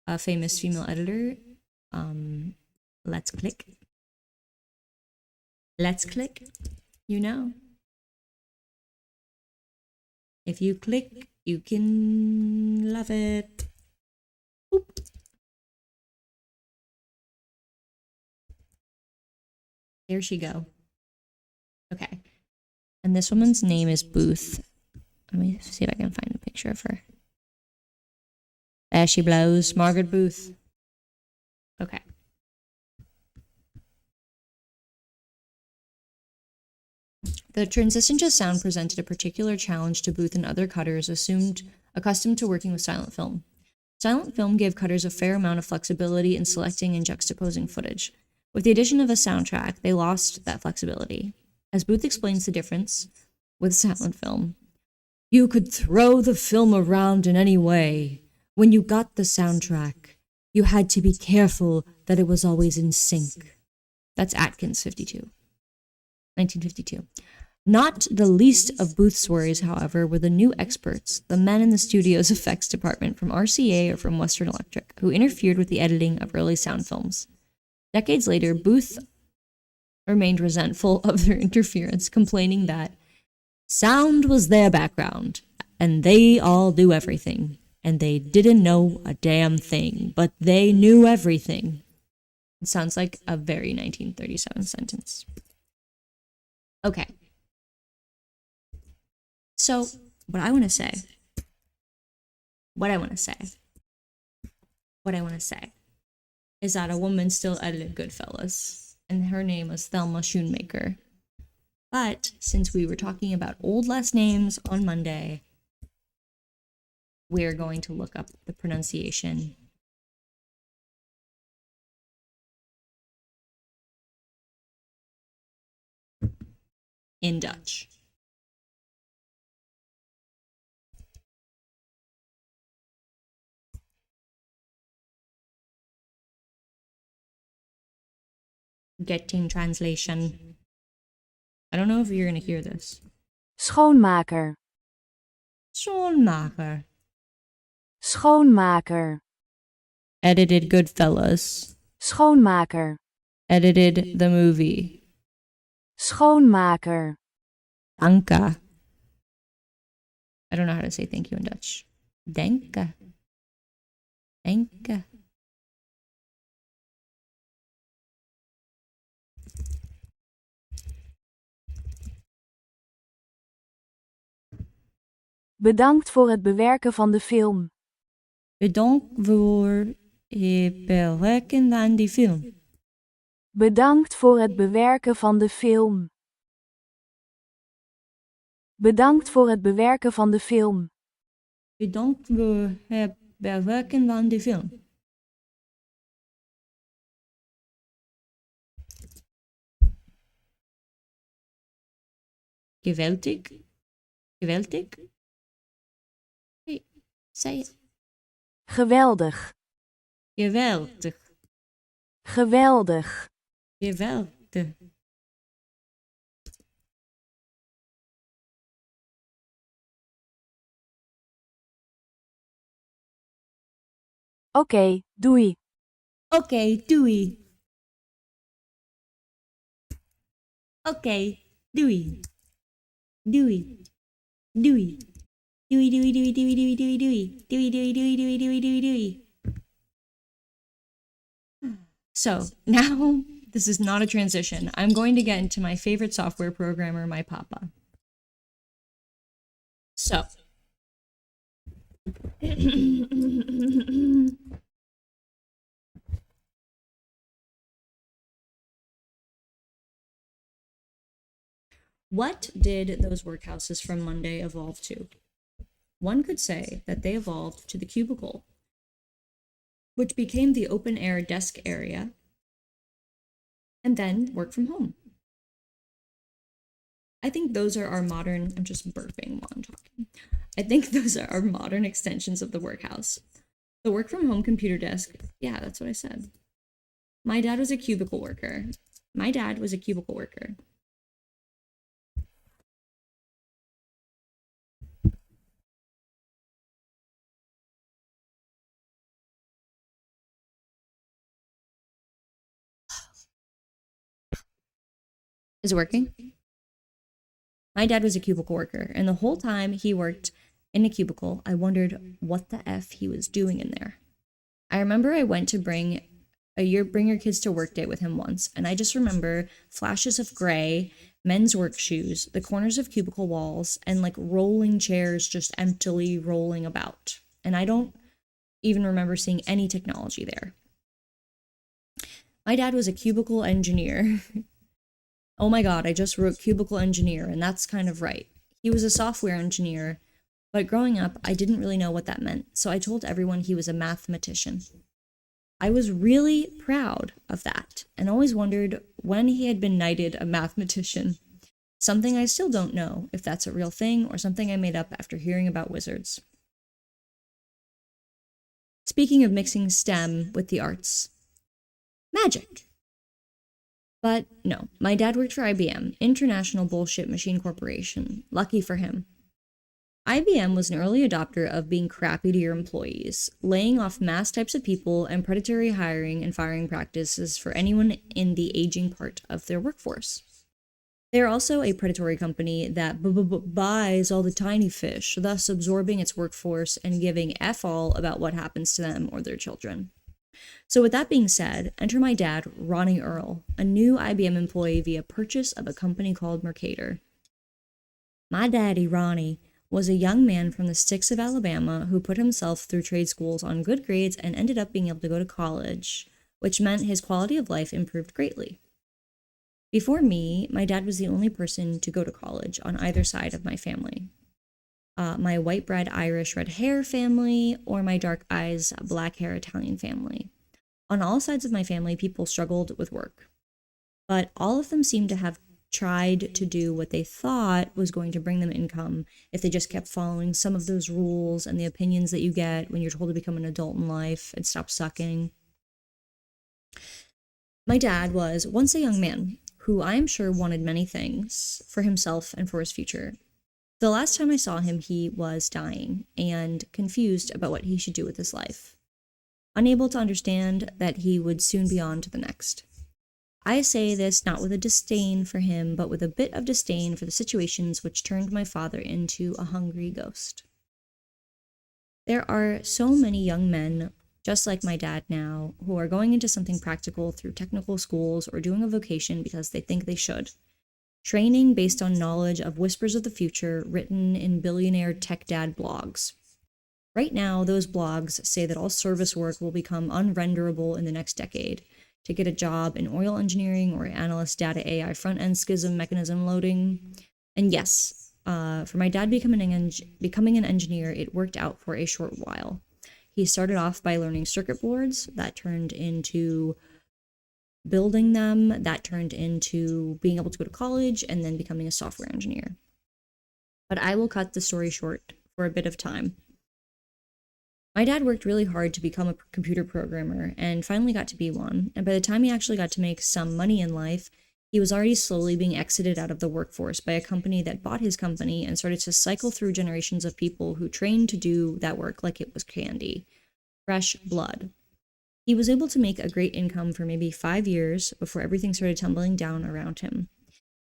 a famous female editor. Let's click. Let's click. You know. If you click, you can love it. Boop. There she go. Okay. And this woman's name is Booth. Let me see if I can find a picture of her. There she blows. Margaret Booth. Okay. The transition to sound presented a particular challenge to Booth and other cutters accustomed to working with silent film. Silent film gave cutters a fair amount of flexibility in selecting and juxtaposing footage. With the addition of a soundtrack, they lost that flexibility. As Booth explains the difference with silent film, you could throw the film around in any way. When you got the soundtrack, you had to be careful that it was always in sync. That's Atkins 1952. Not the least of Booth's worries, however, were the new experts, the men in the studio's effects department from RCA or from Western Electric, who interfered with the editing of early sound films. Decades later, Booth remained resentful of their interference, complaining that sound was their background, and they all knew everything, and they didn't know a damn thing, but they knew everything. It sounds like a very 1937 sentence. Okay. So, what I want to say is that a woman still edited Goodfellas, and her name was Thelma Schoonmaker. But since we were talking about old last names on Monday, we're going to look up the pronunciation in Dutch. Getting translation. I don't know if you're going to hear this. Schoonmaker. Schoonmaker. Schoonmaker. Edited Goodfellas. Schoonmaker. Edited the movie. Schoonmaker. Danke. I don't know how to say thank you in Dutch. Danke. Danke. Bedankt voor het bewerken van de film. Bedankt voor het bewerken van die film. Bedankt voor het bewerken van de film. Bedankt voor het bewerken van de film. Bedankt voor het bewerken van die film. Geweldig. Geweldig. Hey, zei het. Geweldig. Geweldig. Geweldig. Geweldig. Oké, doei. Oké, doei. Oké, doei. Doei. Doei. Doei, doei, doei, doei, doei, doei, doei. Doei, doei, doei, doei, doei, doei, doei. So, now, this is not a transition. I'm going to get into my favorite software programmer, my papa. So. What did those workhouses from Monday evolve to? One could say that they evolved to the cubicle, which became the open-air desk area, and then work from home. I think those are our modern, I'm just burping while I'm talking. I think those are our modern extensions of the workhouse. The work from home computer desk, yeah, that's what I said. My dad was a cubicle worker. My dad was a cubicle worker. Is it working? My dad was a cubicle worker, and the whole time he worked in a cubicle, I wondered what the F he was doing in there. I remember I went to bring your kids to work day with him once, and I just remember flashes of gray, men's work shoes, the corners of cubicle walls, and like rolling chairs just emptily rolling about. And I don't even remember seeing any technology there. My dad was a cubicle engineer. Oh my god, I just wrote cubicle engineer, and that's kind of right. He was a software engineer, but growing up, I didn't really know what that meant, so I told everyone he was a mathematician. I was really proud of that, and always wondered when he had been knighted a mathematician. Something I still don't know if that's a real thing or something I made up after hearing about wizards. Speaking of mixing STEM with the arts, magic. But no, my dad worked for IBM, International Bullshit Machine Corporation. Lucky for him. IBM was an early adopter of being crappy to your employees, laying off mass types of people and predatory hiring and firing practices for anyone in the aging part of their workforce. They are also a predatory company that buys all the tiny fish, thus absorbing its workforce and giving F all about what happens to them or their children. So with that being said, enter my dad, Ronnie Earl, a new IBM employee via purchase of a company called Mercator. My daddy, Ronnie, was a young man from the sticks of Alabama who put himself through trade schools on good grades and ended up being able to go to college, which meant his quality of life improved greatly. Before me, my dad was the only person to go to college on either side of my family. My white bread Irish red hair family, or my dark eyes black hair Italian family. On all sides of my family, people struggled with work, but all of them seemed to have tried to do what they thought was going to bring them income if they just kept following some of those rules and the opinions that you get when you're told to become an adult in life and stop sucking. My dad was once a young man who I am sure wanted many things for himself and for his future. The last time I saw him, he was dying and confused about what he should do with his life, unable to understand that he would soon be on to the next. I say this not with a disdain for him, but with a bit of disdain for the situations which turned my father into a hungry ghost. There are so many young men, just like my dad now, who are going into something practical through technical schools or doing a vocation because they think they should. Training based on knowledge of whispers of the future written in billionaire tech dad blogs. Right now, those blogs say that all service work will become unrenderable in the next decade. To get a job in oil engineering or analyst data AI front-end schism mechanism loading. And yes, for my dad becoming an engineer, it worked out for a short while. He started off by learning circuit boards, that turned into building them, that turned into being able to go to college, and then becoming a software engineer. But I will cut the story short for a bit of time. My dad worked really hard to become a computer programmer and finally got to be one, and by the time he actually got to make some money in life, he was already slowly being exited out of the workforce by a company that bought his company and started to cycle through generations of people who trained to do that work like it was candy. Fresh blood. He was able to make a great income for maybe 5 years before everything started tumbling down around him.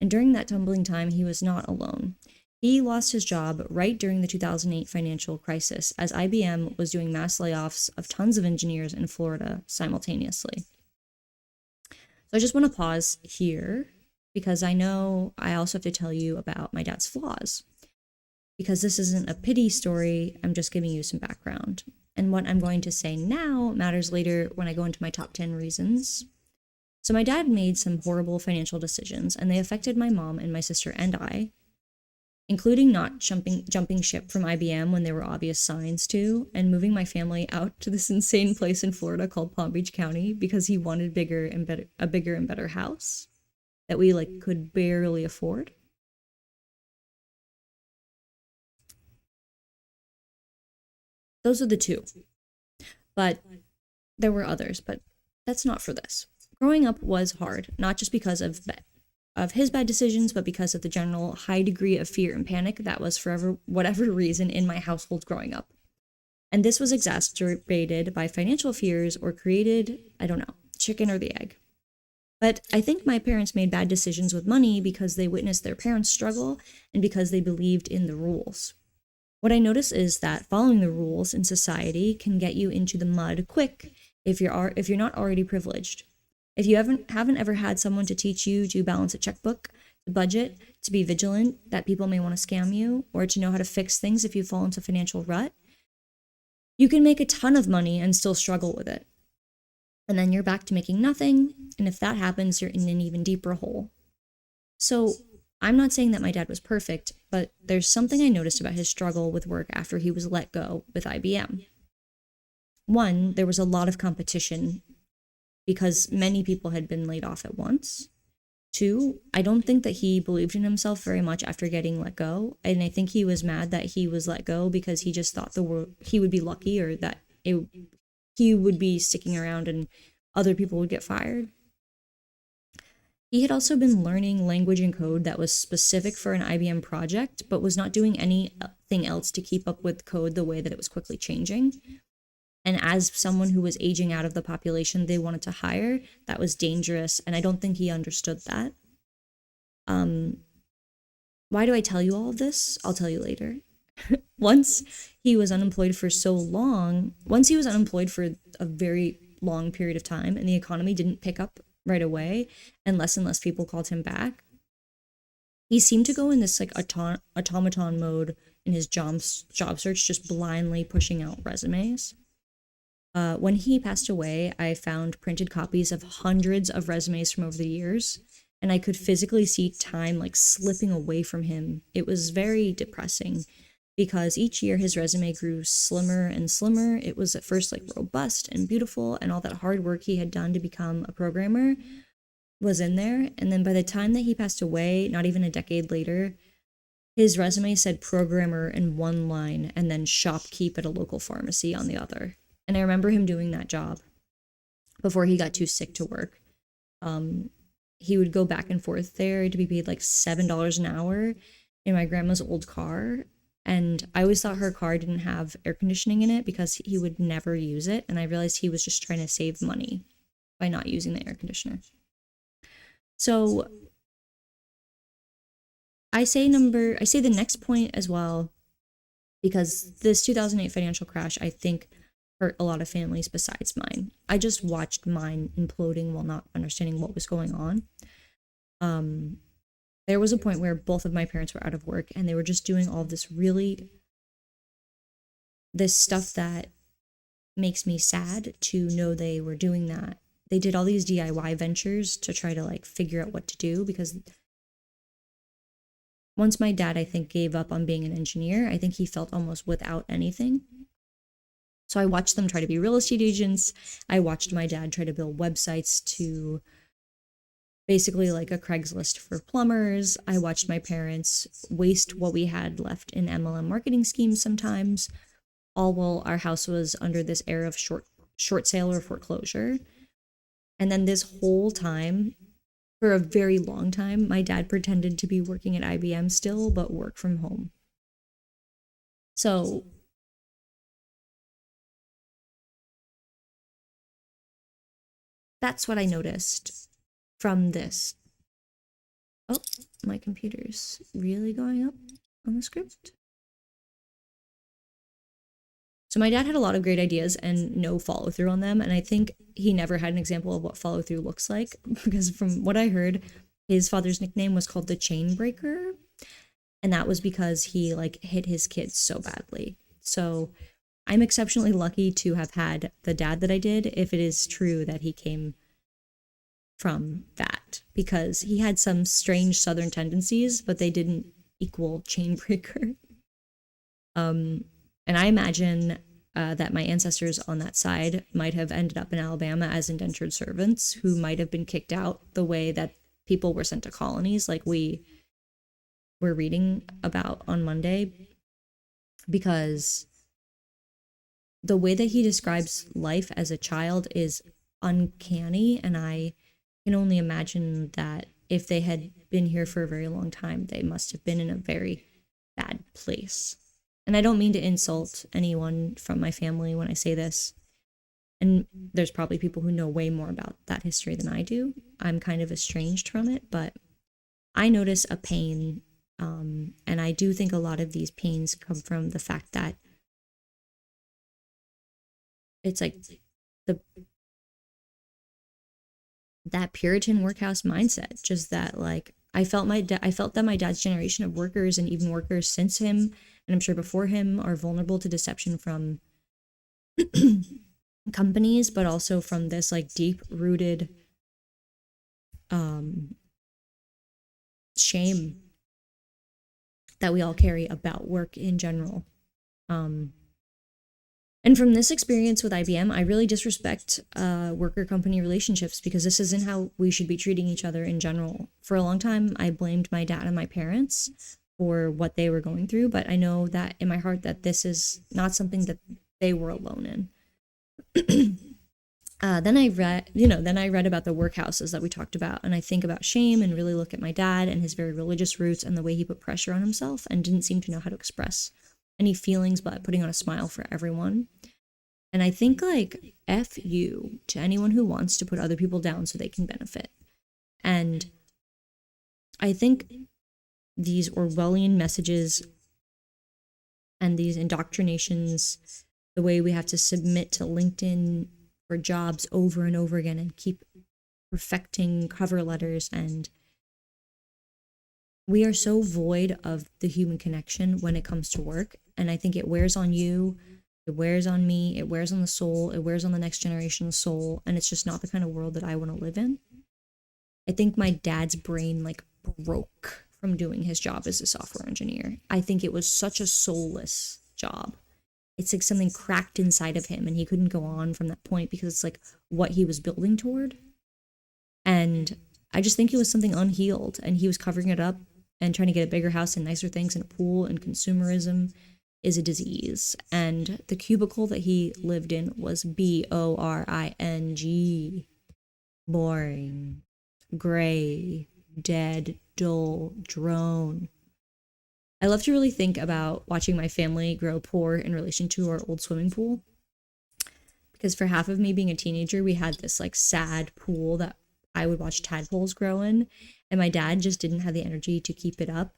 And during that tumbling time, he was not alone. He lost his job right during the 2008 financial crisis as IBM was doing mass layoffs of tons of engineers in Florida simultaneously. So I just want to pause here because I know I also have to tell you about my dad's flaws. Because this isn't a pity story, I'm just giving you some background. And what I'm going to say now matters later when I go into my top 10 reasons. So my dad made some horrible financial decisions, and they affected my mom and my sister and I, including not jumping ship from IBM when there were obvious signs to, and moving my family out to this insane place in Florida called Palm Beach County because he wanted a bigger and better house that we could barely afford. Those are the two. But there were others, but that's not for this. Growing up was hard, not just because of his bad decisions, but because of the general high degree of fear and panic that was for whatever reason in my household growing up. And this was exacerbated by financial fears or created, I don't know, chicken or the egg. But I think my parents made bad decisions with money because they witnessed their parents struggle and because they believed in the rules. What I notice is that following the rules in society can get you into the mud quick if you're not already privileged. If you haven't ever had someone to teach you to balance a checkbook, to budget, to be vigilant that people may want to scam you, or to know how to fix things if you fall into financial rut, you can make a ton of money and still struggle with it. And then you're back to making nothing, and if that happens, you're in an even deeper hole. So I'm not saying that my dad was perfect, but there's something I noticed about his struggle with work after he was let go with IBM. One, there was a lot of competition because many people had been laid off at once. Two, I don't think that he believed in himself very much after getting let go, and I think he was mad that he was let go because he just thought he would be lucky, or that he would be sticking around and other people would get fired. He had also been learning language and code that was specific for an IBM project, but was not doing anything else to keep up with code the way that it was quickly changing. And as someone who was aging out of the population they wanted to hire, that was dangerous, and I don't think he understood that. Why do I tell you all of this? I'll tell you later. Once he was unemployed for a very long period of time, and the economy didn't pick up right away, and less people called him back, he seemed to go in this automaton mode in his job search, just blindly pushing out resumes. When he passed away, I found printed copies of hundreds of resumes from over the years, and I could physically see time like slipping away from him. It was very depressing because each year his resume grew slimmer and slimmer. It was at first like robust and beautiful, and all that hard work he had done to become a programmer was in there. And then by the time that he passed away, not even a decade later, his resume said programmer in one line and then shopkeep at a local pharmacy on the other. And I remember him doing that job before he got too sick to work. He would go back and forth there to be paid like $7 an hour in my grandma's old car. And I always thought her car didn't have air conditioning in it because he would never use it. And I realized he was just trying to save money by not using the air conditioner. So I say the next point as well, because this 2008 financial crash, I think, hurt a lot of families besides mine. I just watched mine imploding while not understanding what was going on. There was a point where both of my parents were out of work and they were just doing all of this stuff that makes me sad to know they were doing that. They did all these DIY ventures to try to like figure out what to do, because once my dad, I think, gave up on being an engineer, I think he felt almost without anything. So I watched them try to be real estate agents. I watched my dad try to build websites to basically like a Craigslist for plumbers. I watched my parents waste what we had left in MLM marketing schemes sometimes, all while our house was under this era of short sale or foreclosure. And then this whole time, for a very long time, my dad pretended to be working at IBM still, but work from home. So that's what I noticed from this. Oh, my computer's really going up on the script. So my dad had a lot of great ideas and no follow through on them. And I think he never had an example of what follow through looks like, because from what I heard, his father's nickname was called the Chain Breaker. And that was because he like hit his kids so badly. So I'm exceptionally lucky to have had the dad that I did, if it is true that he came from that, because he had some strange Southern tendencies, but they didn't equal chain breaker. And I imagine that my ancestors on that side might have ended up in Alabama as indentured servants who might have been kicked out the way that people were sent to colonies, like we were reading about on Monday, because the way that he describes life as a child is uncanny. And I can only imagine that if they had been here for a very long time, they must have been in a very bad place. And I don't mean to insult anyone from my family when I say this. And there's probably people who know way more about that history than I do. I'm kind of estranged from it, but I notice a pain. And I do think a lot of these pains come from the fact that it's like that Puritan workhouse mindset, just that like I felt that my dad's generation of workers, and even workers since him, and I'm sure before him, are vulnerable to deception from companies, but also from this like deep rooted shame that we all carry about work in general. And from this experience with IBM, I really disrespect worker-company relationships, because this isn't how we should be treating each other in general. For a long time, I blamed my dad and my parents for what they were going through, but I know that in my heart that this is not something that they were alone in. Then I read about the workhouses that we talked about, and I think about shame and really look at my dad and his very religious roots and the way he put pressure on himself and didn't seem to know how to express any feelings but putting on a smile for everyone. And I think like F you to anyone who wants to put other people down so they can benefit. And I think these Orwellian messages and these indoctrinations, the way we have to submit to LinkedIn for jobs over and over again and keep perfecting cover letters, and we are so void of the human connection when it comes to work. And I think it wears on you, it wears on me, it wears on the soul, it wears on the next generation's soul, and it's just not the kind of world that I want to live in. I think my dad's brain like broke from doing his job as a software engineer. I think it was such a soulless job. It's like something cracked inside of him and he couldn't go on from that point because it's like what he was building toward. And I just think it was something unhealed and he was covering it up and trying to get a bigger house and nicer things and a pool, and consumerism is a disease. And the cubicle that he lived in was boring. Boring. Gray. Dead. Dull. Drone. I love to really think about watching my family grow poor in relation to our old swimming pool. Because for half of me being a teenager, we had this like sad pool that I would watch tadpoles grow in, and my dad just didn't have the energy to keep it up.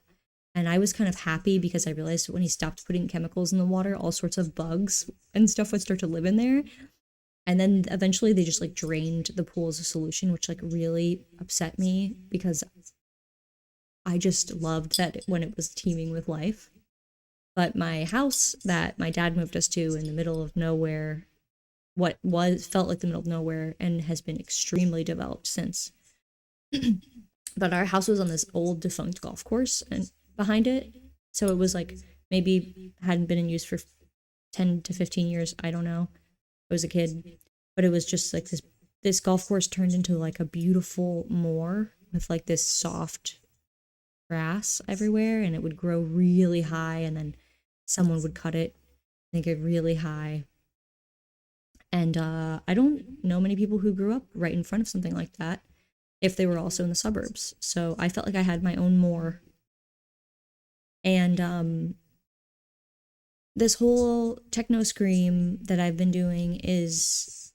And I was kind of happy because I realized when he stopped putting chemicals in the water, all sorts of bugs and stuff would start to live in there. And then eventually they just like drained the pool as a solution, which like really upset me because I just loved that when it was teeming with life. But my house that my dad moved us to in the middle of nowhere, what was felt like the middle of nowhere and has been extremely developed since. But our house was on this old defunct golf course and behind it. So it was like maybe hadn't been in use for 10 to 15 years. I don't know. I was a kid, but it was just like this golf course turned into like a beautiful moor with like this soft grass everywhere, and it would grow really high, and then someone would cut it and get really high. And I don't know many people who grew up right in front of something like that if they were also in the suburbs. So I felt like I had my own moor. And this whole techno scream that I've been doing is,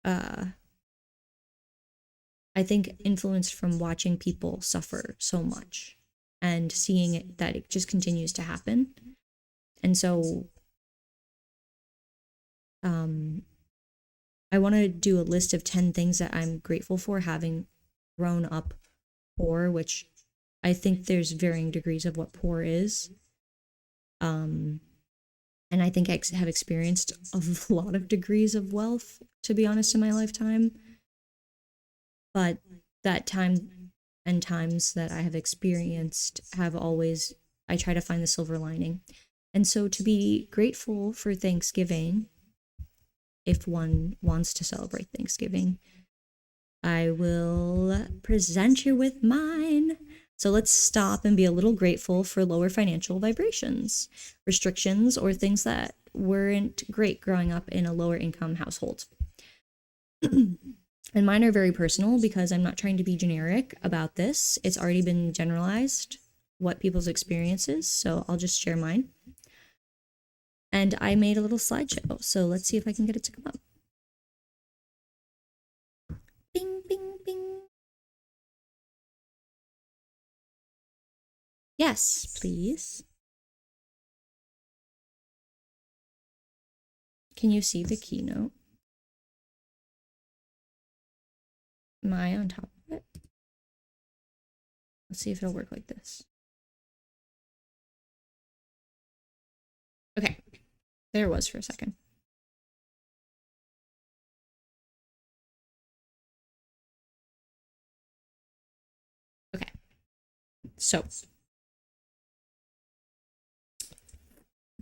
I think, influenced from watching people suffer so much and seeing it, that it just continues to happen. And so I want to do a list of 10 things that I'm grateful for having grown up poor, which I think there's varying degrees of what poor is. And I think I have experienced a lot of degrees of wealth, to be honest, in my lifetime. But that time and times that I have experienced have always, I try to find the silver lining. And so to be grateful for Thanksgiving, if one wants to celebrate Thanksgiving, I will present you with mine. So let's stop and be a little grateful for lower financial vibrations, restrictions, or things that weren't great growing up in a lower income household. And mine are very personal because I'm not trying to be generic about this. It's already been generalized what people's experiences, so I'll just share mine. And I made a little slideshow, so let's see if I can get it to come up. Bing, bing, bing. Yes, please. Can you see the keynote? Am I on top of it? Let's see if it'll work like this. Okay, there it was for a second. Okay, so let's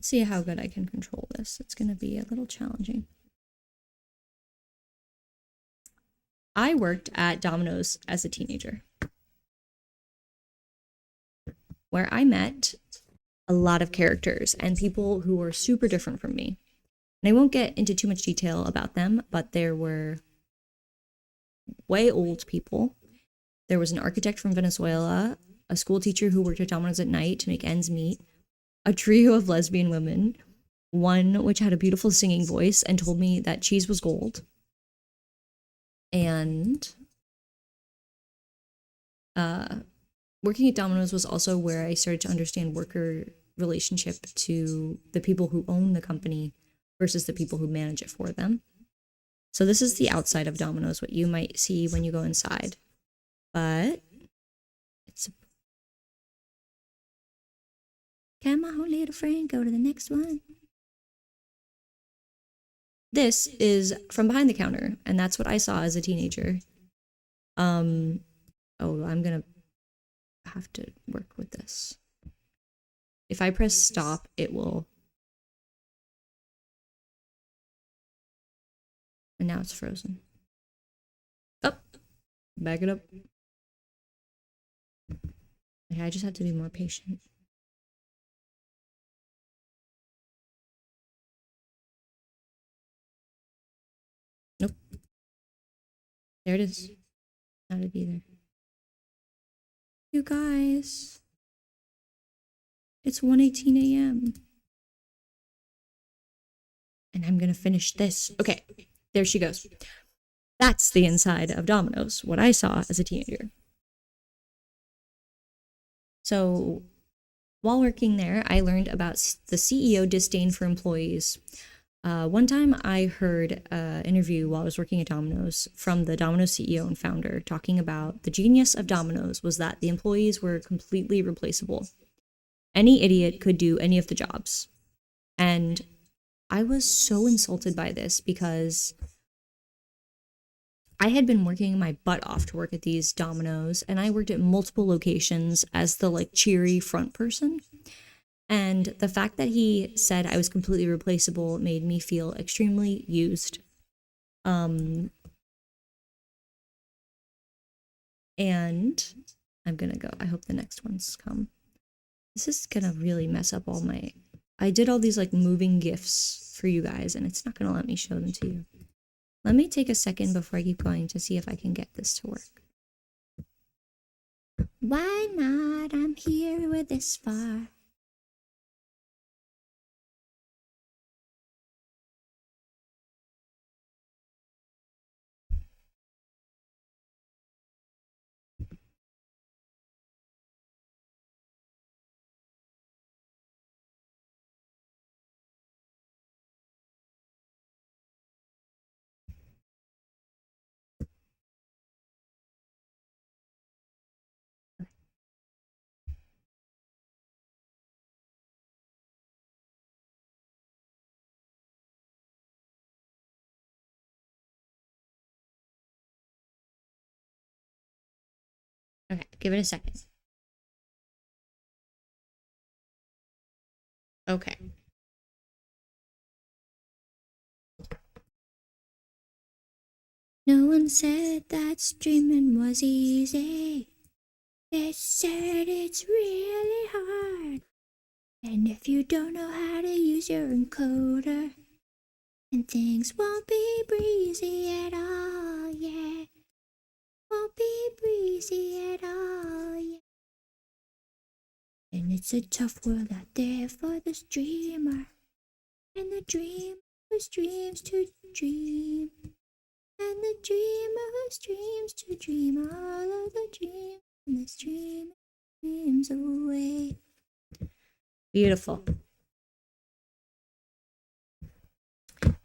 see how good I can control this. It's going to be a little challenging. I worked at Domino's as a teenager, where I met a lot of characters and people who were super different from me. And I won't get into too much detail about them, but there were way old people. There was an architect from Venezuela, a school teacher who worked at Domino's at night to make ends meet, a trio of lesbian women, one which had a beautiful singing voice and told me that cheese was gold. And working at Domino's was also where I started to understand worker relationship to the people who own the company versus the people who manage it for them. So this is the outside of Domino's, what you might see when you go inside. But it's... Can my whole little friend go to the next one? This is from behind the counter, and that's what I saw as a teenager. Oh, I'm gonna have to work with this. If I press stop, it will. And now it's frozen. Oh, back it up. Okay, I just have to be more patient. Nope. There it is. Not it either. You guys. It's 1:18 a.m. And I'm gonna finish this. Okay, there she goes. That's the inside of Domino's, what I saw as a teenager. So while working there, I learned about the CEO disdain for employees. One time I heard an interview while I was working at Domino's from the Domino's CEO and founder talking about the genius of Domino's was that the employees were completely replaceable. Any idiot could do any of the jobs. And I was so insulted by this because I had been working my butt off to work at these Domino's, and I worked at multiple locations as the like cheery front person. And the fact that he said I was completely replaceable made me feel extremely used. And I'm gonna go. I hope the next ones come. This is gonna really mess up all my... I did all these like moving GIFs for you guys, and it's not gonna let me show them to you. Let me take a second before I keep going to see if I can get this to work. Why not? I'm here with this far. Okay, give it a second. Okay. No one said that streaming was easy. They said it's really hard. And if you don't know how to use your encoder, then things won't be breezy at all, yeah. Won't be breezy at all, yeah. And it's a tough world out there for the streamer. And the dreamer who streams to dream. And the dreamer who streams to dream all of the dreams. And the streamer dreams away. Beautiful.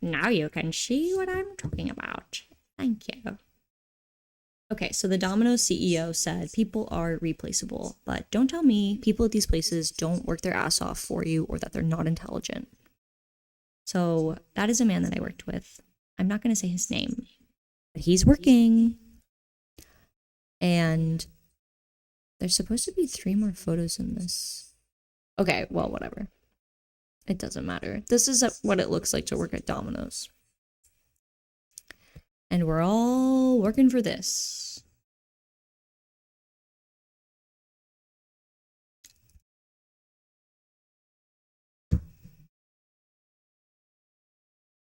Now you can see what I'm talking about. Thank you. Okay, so the Domino's CEO said people are replaceable, but don't tell me people at these places don't work their ass off for you or that they're not intelligent. So that is a man that I worked with. I'm not going to say his name, but he's working. And there's supposed to be 3 more photos in this. Okay, well, whatever. It doesn't matter. This is what it looks like to work at Domino's. And we're all working for this.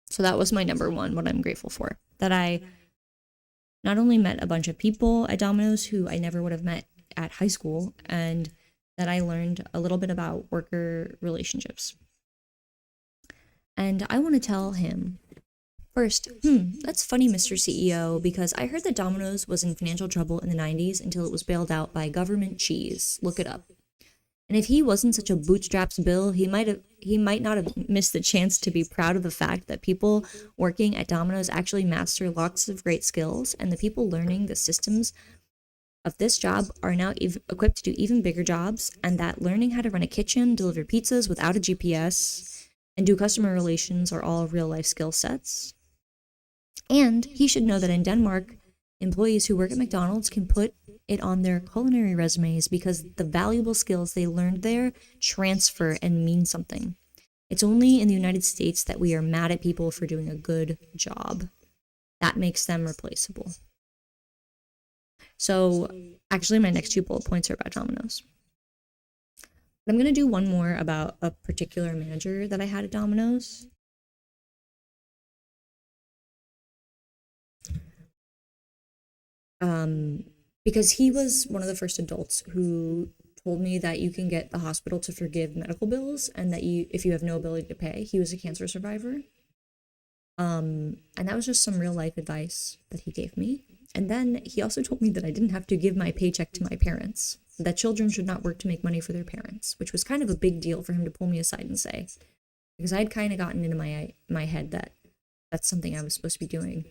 So that was my number one, what I'm grateful for. That I not only met a bunch of people at Domino's who I never would have met at high school, and that I learned a little bit about worker relationships. And I want to tell him, first, that's funny, Mr. CEO, because I heard that Domino's was in financial trouble in the 90s until it was bailed out by government cheese. Look it up. And if he wasn't such a bootstraps Bill, he might not have missed the chance to be proud of the fact that people working at Domino's actually master lots of great skills, and the people learning the systems of this job are now equipped to do even bigger jobs, and that learning how to run a kitchen, deliver pizzas without a GPS, and do customer relations are all real-life skill sets. And he should know that in Denmark, employees who work at McDonald's can put it on their culinary resumes because the valuable skills they learned there transfer and mean something. It's only in the United States that we are mad at people for doing a good job. That makes them replaceable. So, actually, my next 2 bullet points are about Domino's. I'm going to do one more about a particular manager that I had at Domino's. Because he was one of the first adults who told me that you can get the hospital to forgive medical bills and that if you have no ability to pay. He was a cancer survivor. And that was just some real life advice that he gave me. And then he also told me that I didn't have to give my paycheck to my parents, that children should not work to make money for their parents, which was kind of a big deal for him to pull me aside and say, because I'd kind of gotten into my head that that's something I was supposed to be doing.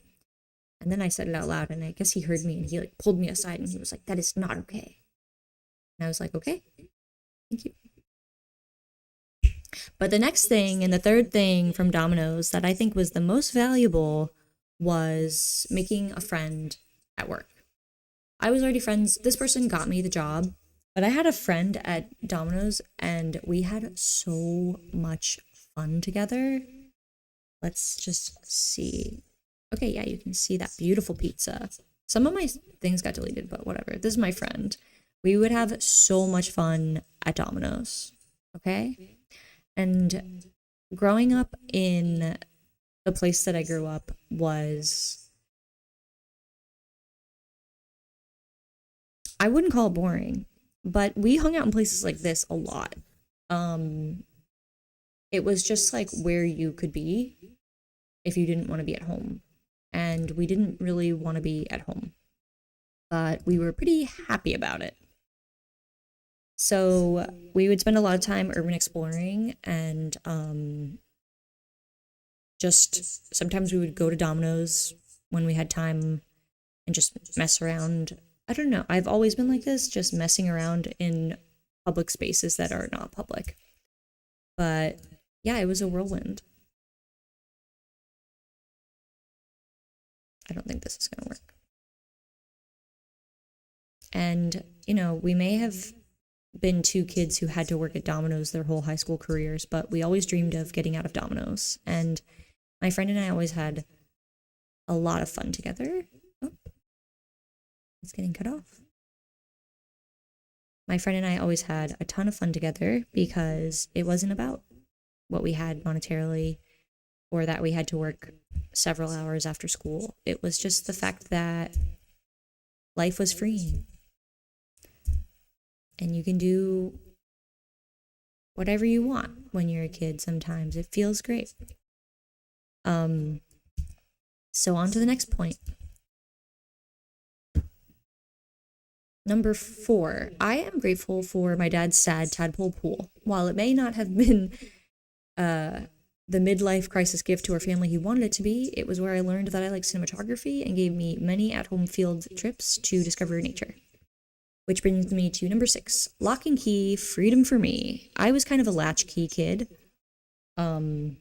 And then I said it out loud, and I guess he heard me, and he like pulled me aside, and he was like, "That is not okay." And I was like, "Okay, thank you." But the next thing and the third thing from Domino's that I think was the most valuable was making a friend at work. I was already friends. This person got me the job, but I had a friend at Domino's and we had so much fun together. Let's just see. Okay, yeah, you can see that beautiful pizza. Some of my things got deleted, but whatever. This is my friend. We would have so much fun at Domino's. Okay? And growing up in the place that I grew up was, I wouldn't call it boring, but we hung out in places like this a lot. It was just like where you could be if you didn't want to be at home. And we didn't really want to be at home, but we were pretty happy about it. So we would spend a lot of time urban exploring, and just sometimes we would go to Domino's when we had time and just mess around. I don't know. I've always been like this, just messing around in public spaces that are not public. But yeah, it was a whirlwind. I don't think this is going to work. And, we may have been 2 kids who had to work at Domino's their whole high school careers, but we always dreamed of getting out of Domino's. And my friend and I always had a lot of fun together. Oh, it's getting cut off. My friend and I always had a ton of fun together because it wasn't about what we had monetarily or that we had to work several hours after school. It was just the fact that life was freeing. And you can do whatever you want when you're a kid sometimes. It feels great. So on to the next point. Number 4, I am grateful for my dad's sad tadpole pool. While it may not have been the midlife crisis gift to our family he wanted it to be, it was where I learned that I like cinematography and gave me many at-home field trips to discover nature. Which brings me to number 6, lock and key, freedom for me. I was kind of a latchkey kid. But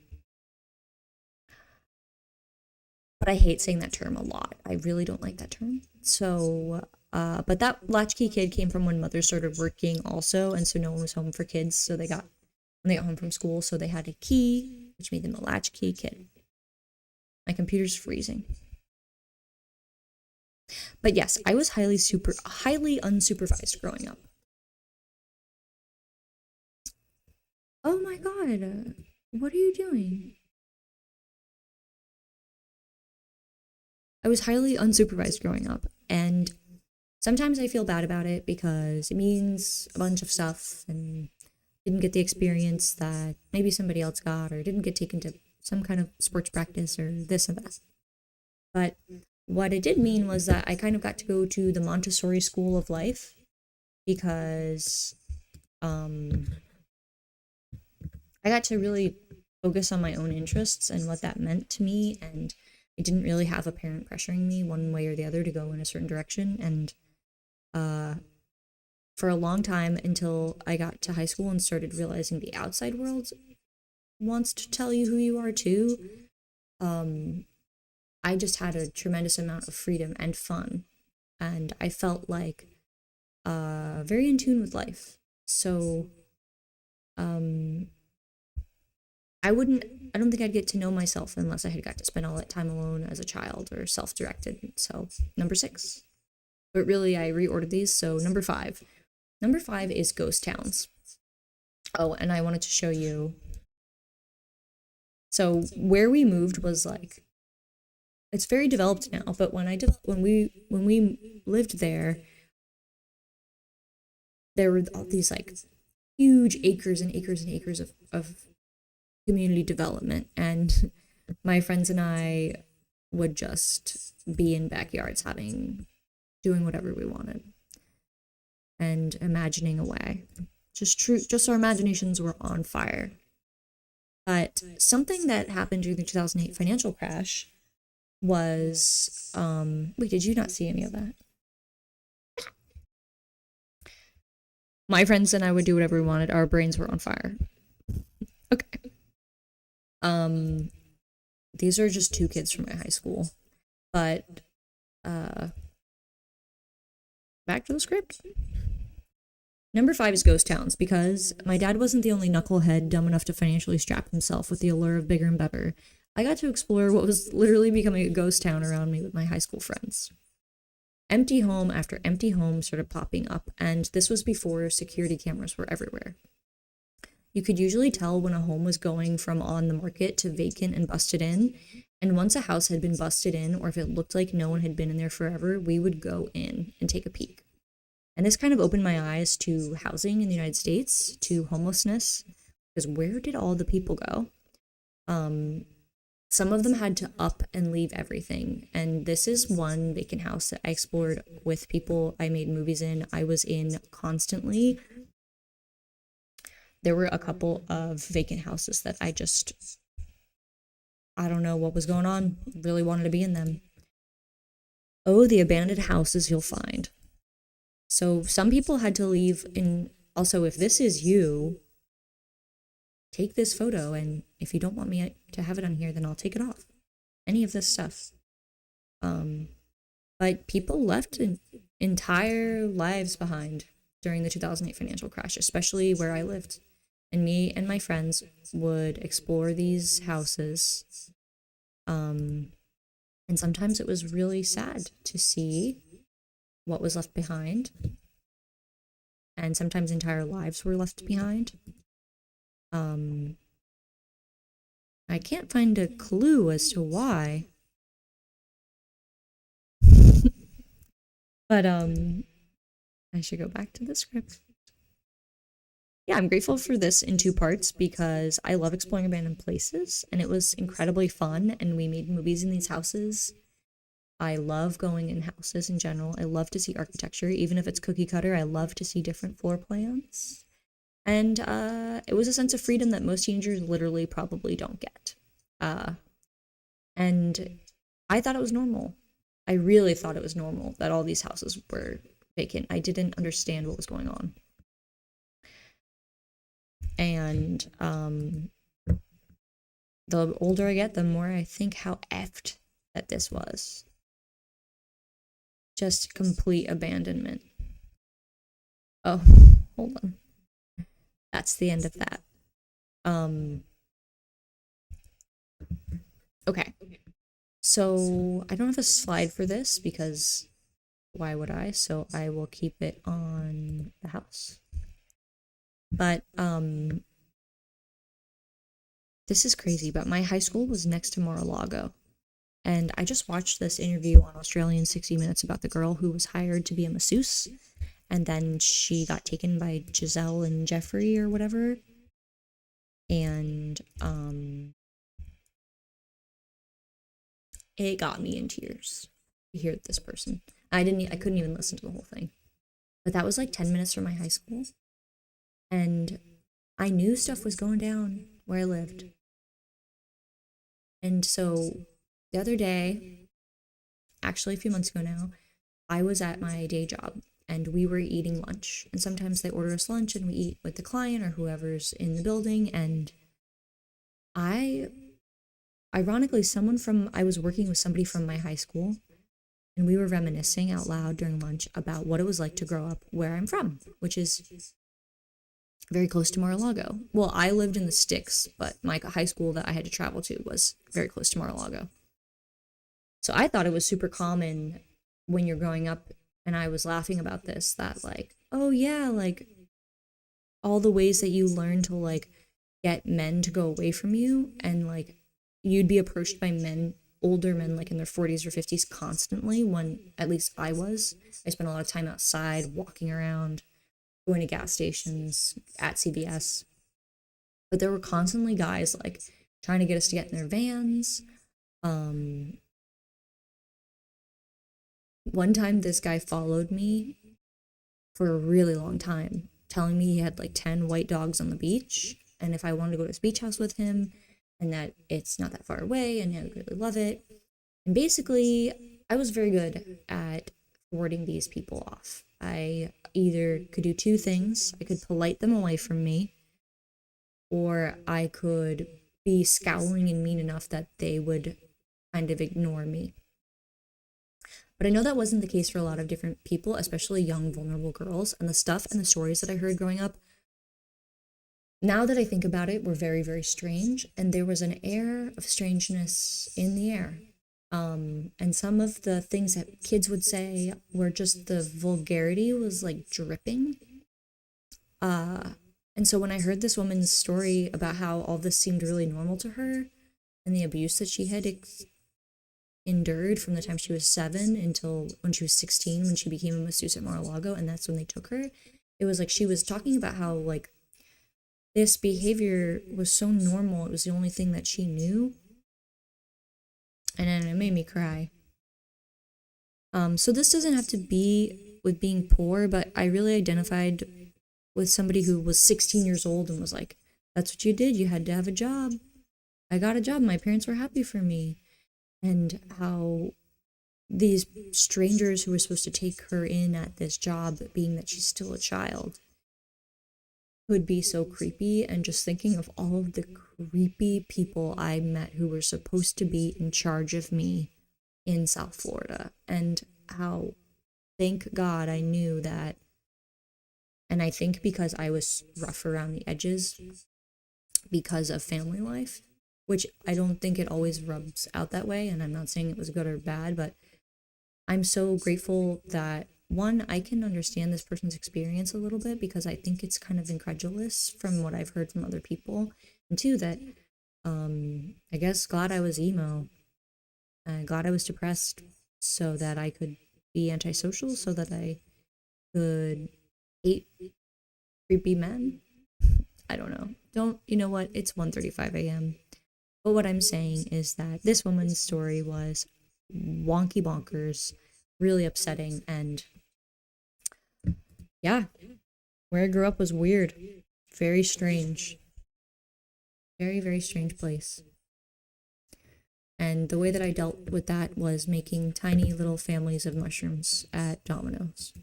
I hate saying that term a lot. I really don't like that term. So, but that latchkey kid came from when mother started working also, and so no one was home for kids, so when they got home from school, so they had a key, which made them a latchkey kid. My computer's freezing. But yes, I was highly unsupervised growing up. Oh my god, what are you doing? I was highly unsupervised growing up, and sometimes I feel bad about it because it means a bunch of stuff and didn't get the experience that maybe somebody else got, or didn't get taken to some kind of sports practice or this and that. But what it did mean was that I kind of got to go to the Montessori school of life because I got to really focus on my own interests and what that meant to me, and I didn't really have a parent pressuring me one way or the other to go in a certain direction. And for a long time, until I got to high school and started realizing the outside world wants to tell you who you are too, I just had a tremendous amount of freedom and fun, and I felt like very in tune with life. So um, I don't think I'd get to know myself unless I had got to spend all that time alone as a child or self-directed. So number 6. But really, I reordered these. So number 5. Number 5 is ghost towns. Oh, and I wanted to show you. So where we moved was like, it's very developed now. But when we lived there, there were all these like huge acres and acres and acres of community development, and my friends and I would just be in backyards doing whatever we wanted and imagining away. Just our imaginations were on fire. But something that happened during the 2008 financial crash was wait, did you not see any of that? My friends and I would do whatever we wanted. Our brains were on fire. Okay. These are just 2 kids from my high school. But back to the script. Number 5 is ghost towns, because my dad wasn't the only knucklehead dumb enough to financially strap himself with the allure of bigger and better. I got to explore what was literally becoming a ghost town around me with my high school friends. Empty home after empty home started popping up, and this was before security cameras were everywhere. You could usually tell when a home was going from on the market to vacant and busted in, and once a house had been busted in, or if it looked like no one had been in there forever, we would go in and take a peek. And this kind of opened my eyes to housing in the United States, to homelessness, because where did all the people go? Some of them had to up and leave everything. And this is one vacant house that I explored with people I made movies in. I was in constantly. There were a couple of vacant houses that I don't know what was going on, really wanted to be in them. Oh, the abandoned houses you'll find. So some people had to leave. And also, if this is you, take this photo, and if you don't want me to have it on here, then I'll take it off. Any of this stuff. But people left entire lives behind during the 2008 financial crash, especially where I lived. And me and my friends would explore these houses. And sometimes it was really sad to see what was left behind. And sometimes entire lives were left behind. I can't find a clue as to why. But I should go back to the script. Yeah, I'm grateful for this in 2 parts because I love exploring abandoned places, and it was incredibly fun, and we made movies in these houses. I love going in houses in general. I love to see architecture, even if it's cookie cutter. I love to see different floor plans. And it was a sense of freedom that most teenagers literally probably don't get. And I thought it was normal. I really thought it was normal that all these houses were vacant. I didn't understand what was going on. And the older I get, the more I think how effed that this was. Just complete abandonment. Oh, hold on. That's the end of that. Okay. So I don't have a slide for this because why would I? So I will keep it on the house. But this is crazy, but my high school was next to Mar-a-Lago. And I just watched this interview on Australian 60 Minutes about the girl who was hired to be a masseuse. And then she got taken by Giselle and Jeffrey or whatever. And it got me in tears to hear this person. I couldn't even listen to the whole thing. But that was like 10 minutes from my high school. And I knew stuff was going down where I lived. And so the other day, actually a few months ago now, I was at my day job and we were eating lunch. And sometimes they order us lunch and we eat with the client or whoever's in the building. And I ironically, I was working with somebody from my high school, and we were reminiscing out loud during lunch about what it was like to grow up where I'm from, which is very close to Mar-a-Lago. Well, I lived in the sticks, but my high school that I had to travel to was very close to Mar-a-Lago. So I thought it was super common when you're growing up, and I was laughing about this, that like, oh yeah, like all the ways that you learn to like get men to go away from you, and like you'd be approached by men, older men like in their 40s or 50s constantly, when at least I spent a lot of time outside walking around, going to gas stations, at CVS. But there were constantly guys like trying to get us to get in their vans. One time this guy followed me for a really long time, telling me he had like 10 white dogs on the beach, and if I wanted to go to his beach house with him, and that it's not that far away, and I would really love it. And basically, I was very good at warding these people off. I either could do two things. I could polite them away from me, or I could be scowling and mean enough that they would kind of ignore me. But I know that wasn't the case for a lot of different people, especially young, vulnerable girls. And the stuff and the stories that I heard growing up, now that I think about it, were very, very strange. And there was an air of strangeness in the air. And some of the things that kids would say were just, the vulgarity was like dripping. And so when I heard this woman's story about how all this seemed really normal to her, and the abuse that she had endured from the time she was 7 until when she was 16, when she became a masseuse at Mar-a-Lago, and that's when they took her, it was like she was talking about how like this behavior was so normal, it was the only thing that she knew. And then it made me cry. So this doesn't have to be with being poor, but I really identified with somebody who was 16 years old and was like, that's what you did, you had to have a job. I got a job, my parents were happy for me. And how these strangers who were supposed to take her in at this job, being that she's still a child, would be so creepy. And just thinking of all of the creepy people I met who were supposed to be in charge of me in South Florida, and how, thank God, I knew that. And I think because I was rough around the edges because of family life, which I don't think it always rubs out that way, and I'm not saying it was good or bad, but I'm so grateful that, one, I can understand this person's experience a little bit, because I think it's kind of incredulous from what I've heard from other people, and two, that I guess glad I was emo, glad I was depressed, so that I could be antisocial, so that I could hate creepy men. I don't know. You know what? It's 1:35 a.m. But what I'm saying is that this woman's story was wonky bonkers, really upsetting, and yeah, where I grew up was weird. Very strange. Very, very strange place. And the way that I dealt with that was making tiny little families of mushrooms at Domino's.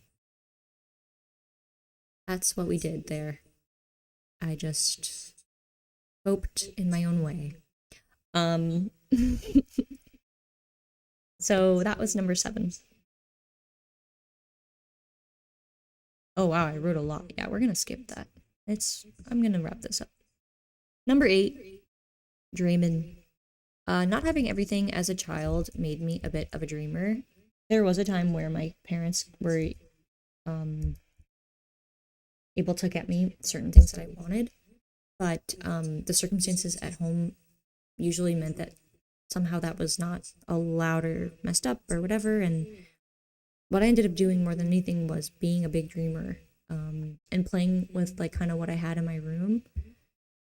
That's what we did there. I just coped in my own way. So that was number 7. Oh wow, I wrote a lot. Yeah, we're gonna skip that. I'm gonna wrap this up. Number 8, dreaming. Not having everything as a child made me a bit of a dreamer. There was a time where my parents were able to get me certain things that I wanted, but the circumstances at home usually meant that somehow that was not allowed or messed up or whatever. And what I ended up doing more than anything was being a big dreamer, and playing with like kind of what I had in my room.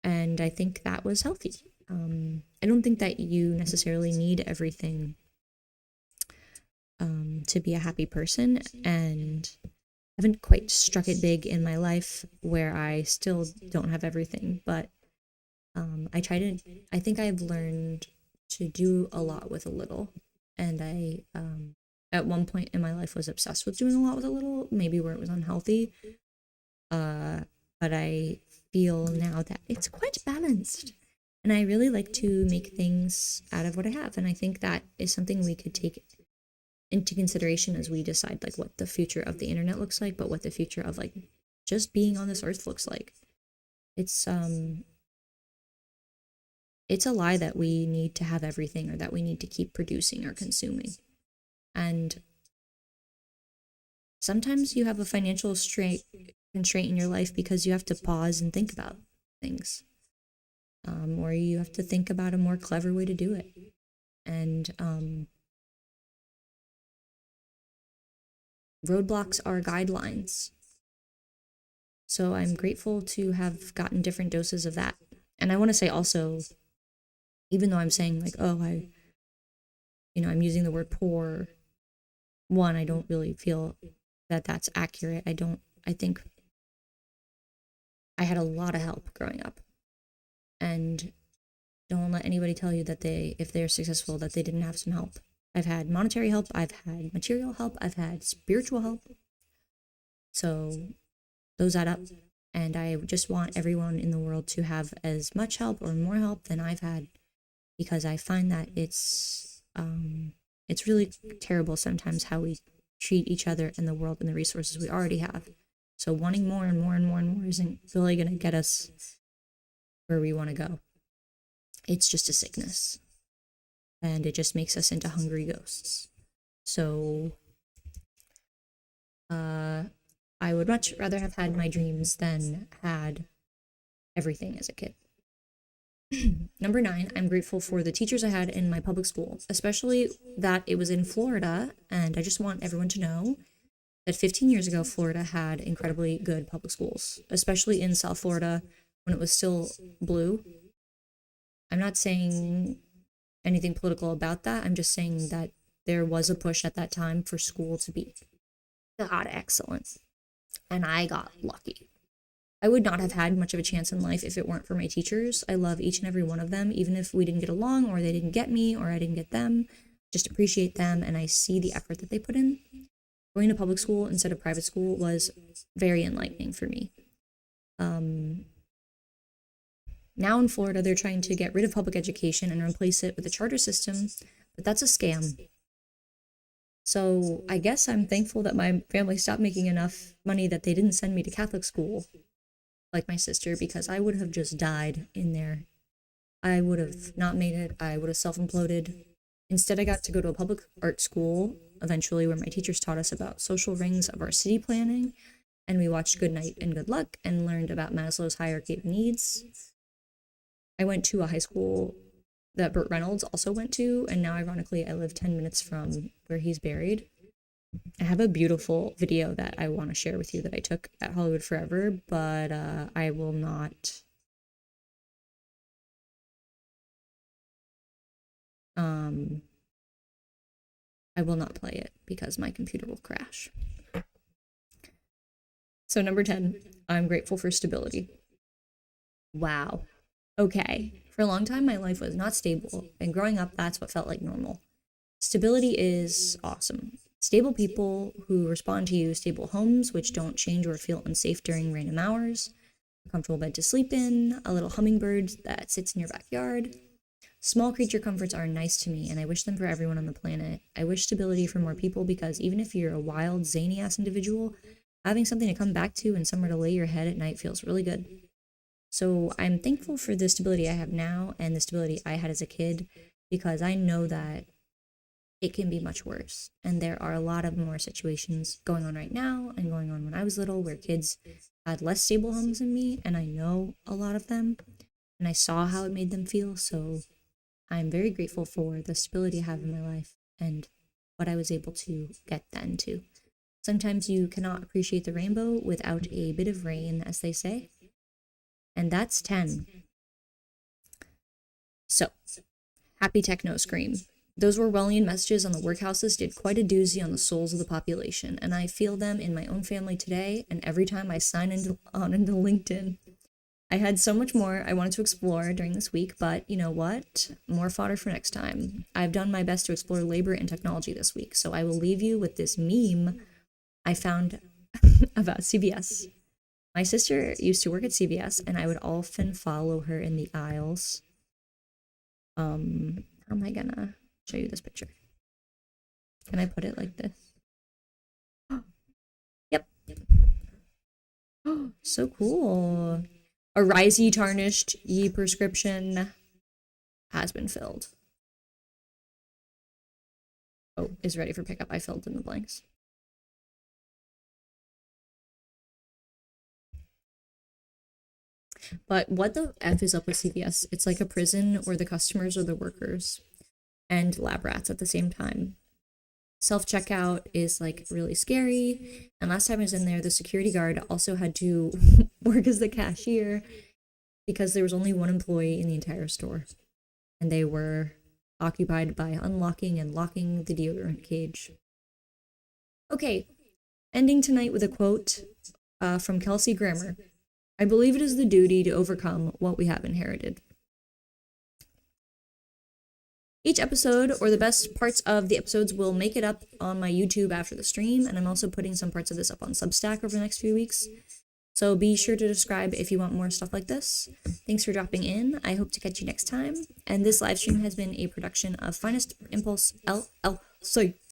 And I think that was healthy. I don't think that you necessarily need everything to be a happy person, and I haven't quite struck it big in my life where I still don't have everything, but I think I've learned to do a lot with a little. And I, at one point in my life, was obsessed with doing a lot with a little, maybe where it was unhealthy. But I feel now that it's quite balanced. And I really like to make things out of what I have. And I think that is something we could take into consideration as we decide like what the future of the internet looks like, but what the future of like just being on this earth looks like. It's a lie that we need to have everything or that we need to keep producing or consuming. And sometimes you have a financial constraint in your life because you have to pause and think about things. Or you have to think about a more clever way to do it. And roadblocks are guidelines. So I'm grateful to have gotten different doses of that. And I want to say also, even though I'm saying like, oh, I'm using the word poor, one, I don't really feel that that's accurate. I think I had a lot of help growing up. And don't let anybody tell you that if they're successful, that they didn't have some help. I've had monetary help, I've had material help, I've had spiritual help. So those add up. And I just want everyone in the world to have as much help or more help than I've had, because I find that it's really terrible sometimes how we treat each other and the world and the resources we already have. So wanting more and more and more and more isn't really going to get us where we want to go. It's just a sickness. And it just makes us into hungry ghosts. So I would much rather have had my dreams than had everything as a kid. Number 9, I'm grateful for the teachers I had in my public school, especially that it was in Florida. And I just want everyone to know that 15 years ago, Florida had incredibly good public schools, especially in South Florida when it was still blue. I'm not saying anything political about that. I'm just saying that there was a push at that time for school to be God excellent. And I got lucky. I would not have had much of a chance in life if it weren't for my teachers. I love each and every one of them, even if we didn't get along or they didn't get me or I didn't get them. Just appreciate them, and I see the effort that they put in. Going to public school instead of private school was very enlightening for me. Now in Florida, they're trying to get rid of public education and replace it with a charter system, but that's a scam. So I guess I'm thankful that my family stopped making enough money that they didn't send me to Catholic school like my sister, because I would have just died in there. I would have not made it. I would have self-imploded. Instead, I got to go to a public art school eventually where my teachers taught us about social rings of our city planning, and we watched Good Night and Good Luck and learned about Maslow's hierarchy of needs. I went to a high school that Burt Reynolds also went to, and now ironically I live 10 minutes from where he's buried. I have a beautiful video that I want to share with you that I took at Hollywood Forever, but I will not play it because my computer will crash. So number 10, I'm grateful for stability. Wow. Okay. For a long time, my life was not stable, and growing up, that's what felt like normal. Stability is awesome. Stable people who respond to you, stable homes which don't change or feel unsafe during random hours, a comfortable bed to sleep in, a little hummingbird that sits in your backyard. Small creature comforts are nice to me, and I wish them for everyone on the planet. I wish stability for more people because even if you're a wild, zany-ass individual, having something to come back to and somewhere to lay your head at night feels really good. So I'm thankful for the stability I have now and the stability I had as a kid, because I know that it can be much worse. And there are a lot of more situations going on right now and going on when I was little where kids had less stable homes than me, and I know a lot of them, and I saw how it made them feel. So I'm very grateful for the stability I have in my life and what I was able to get then too. Sometimes you cannot appreciate the rainbow without a bit of rain, as they say. And that's 10. So, happy Techno Scream. Those Orwellian messages on the workhouses did quite a doozy on the souls of the population, and I feel them in my own family today and every time I sign into LinkedIn. I had so much more I wanted to explore during this week, but you know what? More fodder for next time. I've done my best to explore labor and technology this week, so I will leave you with this meme I found about CVS. My sister used to work at CVS, and I would often follow her in the aisles How am I gonna show you this picture? Can I put it like this? Yep. So cool. A Risey tarnished e-prescription has been filled. Oh, is ready for pickup. I filled in the blanks. But what the F is up with CVS? It's like a prison where the customers are the workers and lab rats at the same time. Self-checkout is like really scary. And last time I was in there, the security guard also had to work as the cashier because there was only one employee in the entire store. And they were occupied by unlocking and locking the deodorant cage. Okay, ending tonight with a quote from Kelsey Grammer. I believe it is the duty to overcome what we have inherited. Each episode, or the best parts of the episodes, will make it up on my YouTube after the stream, and I'm also putting some parts of this up on Substack over the next few weeks. So be sure to subscribe if you want more stuff like this. Thanks for dropping in. I hope to catch you next time. And this live stream has been a production of Finest Impulse LLC.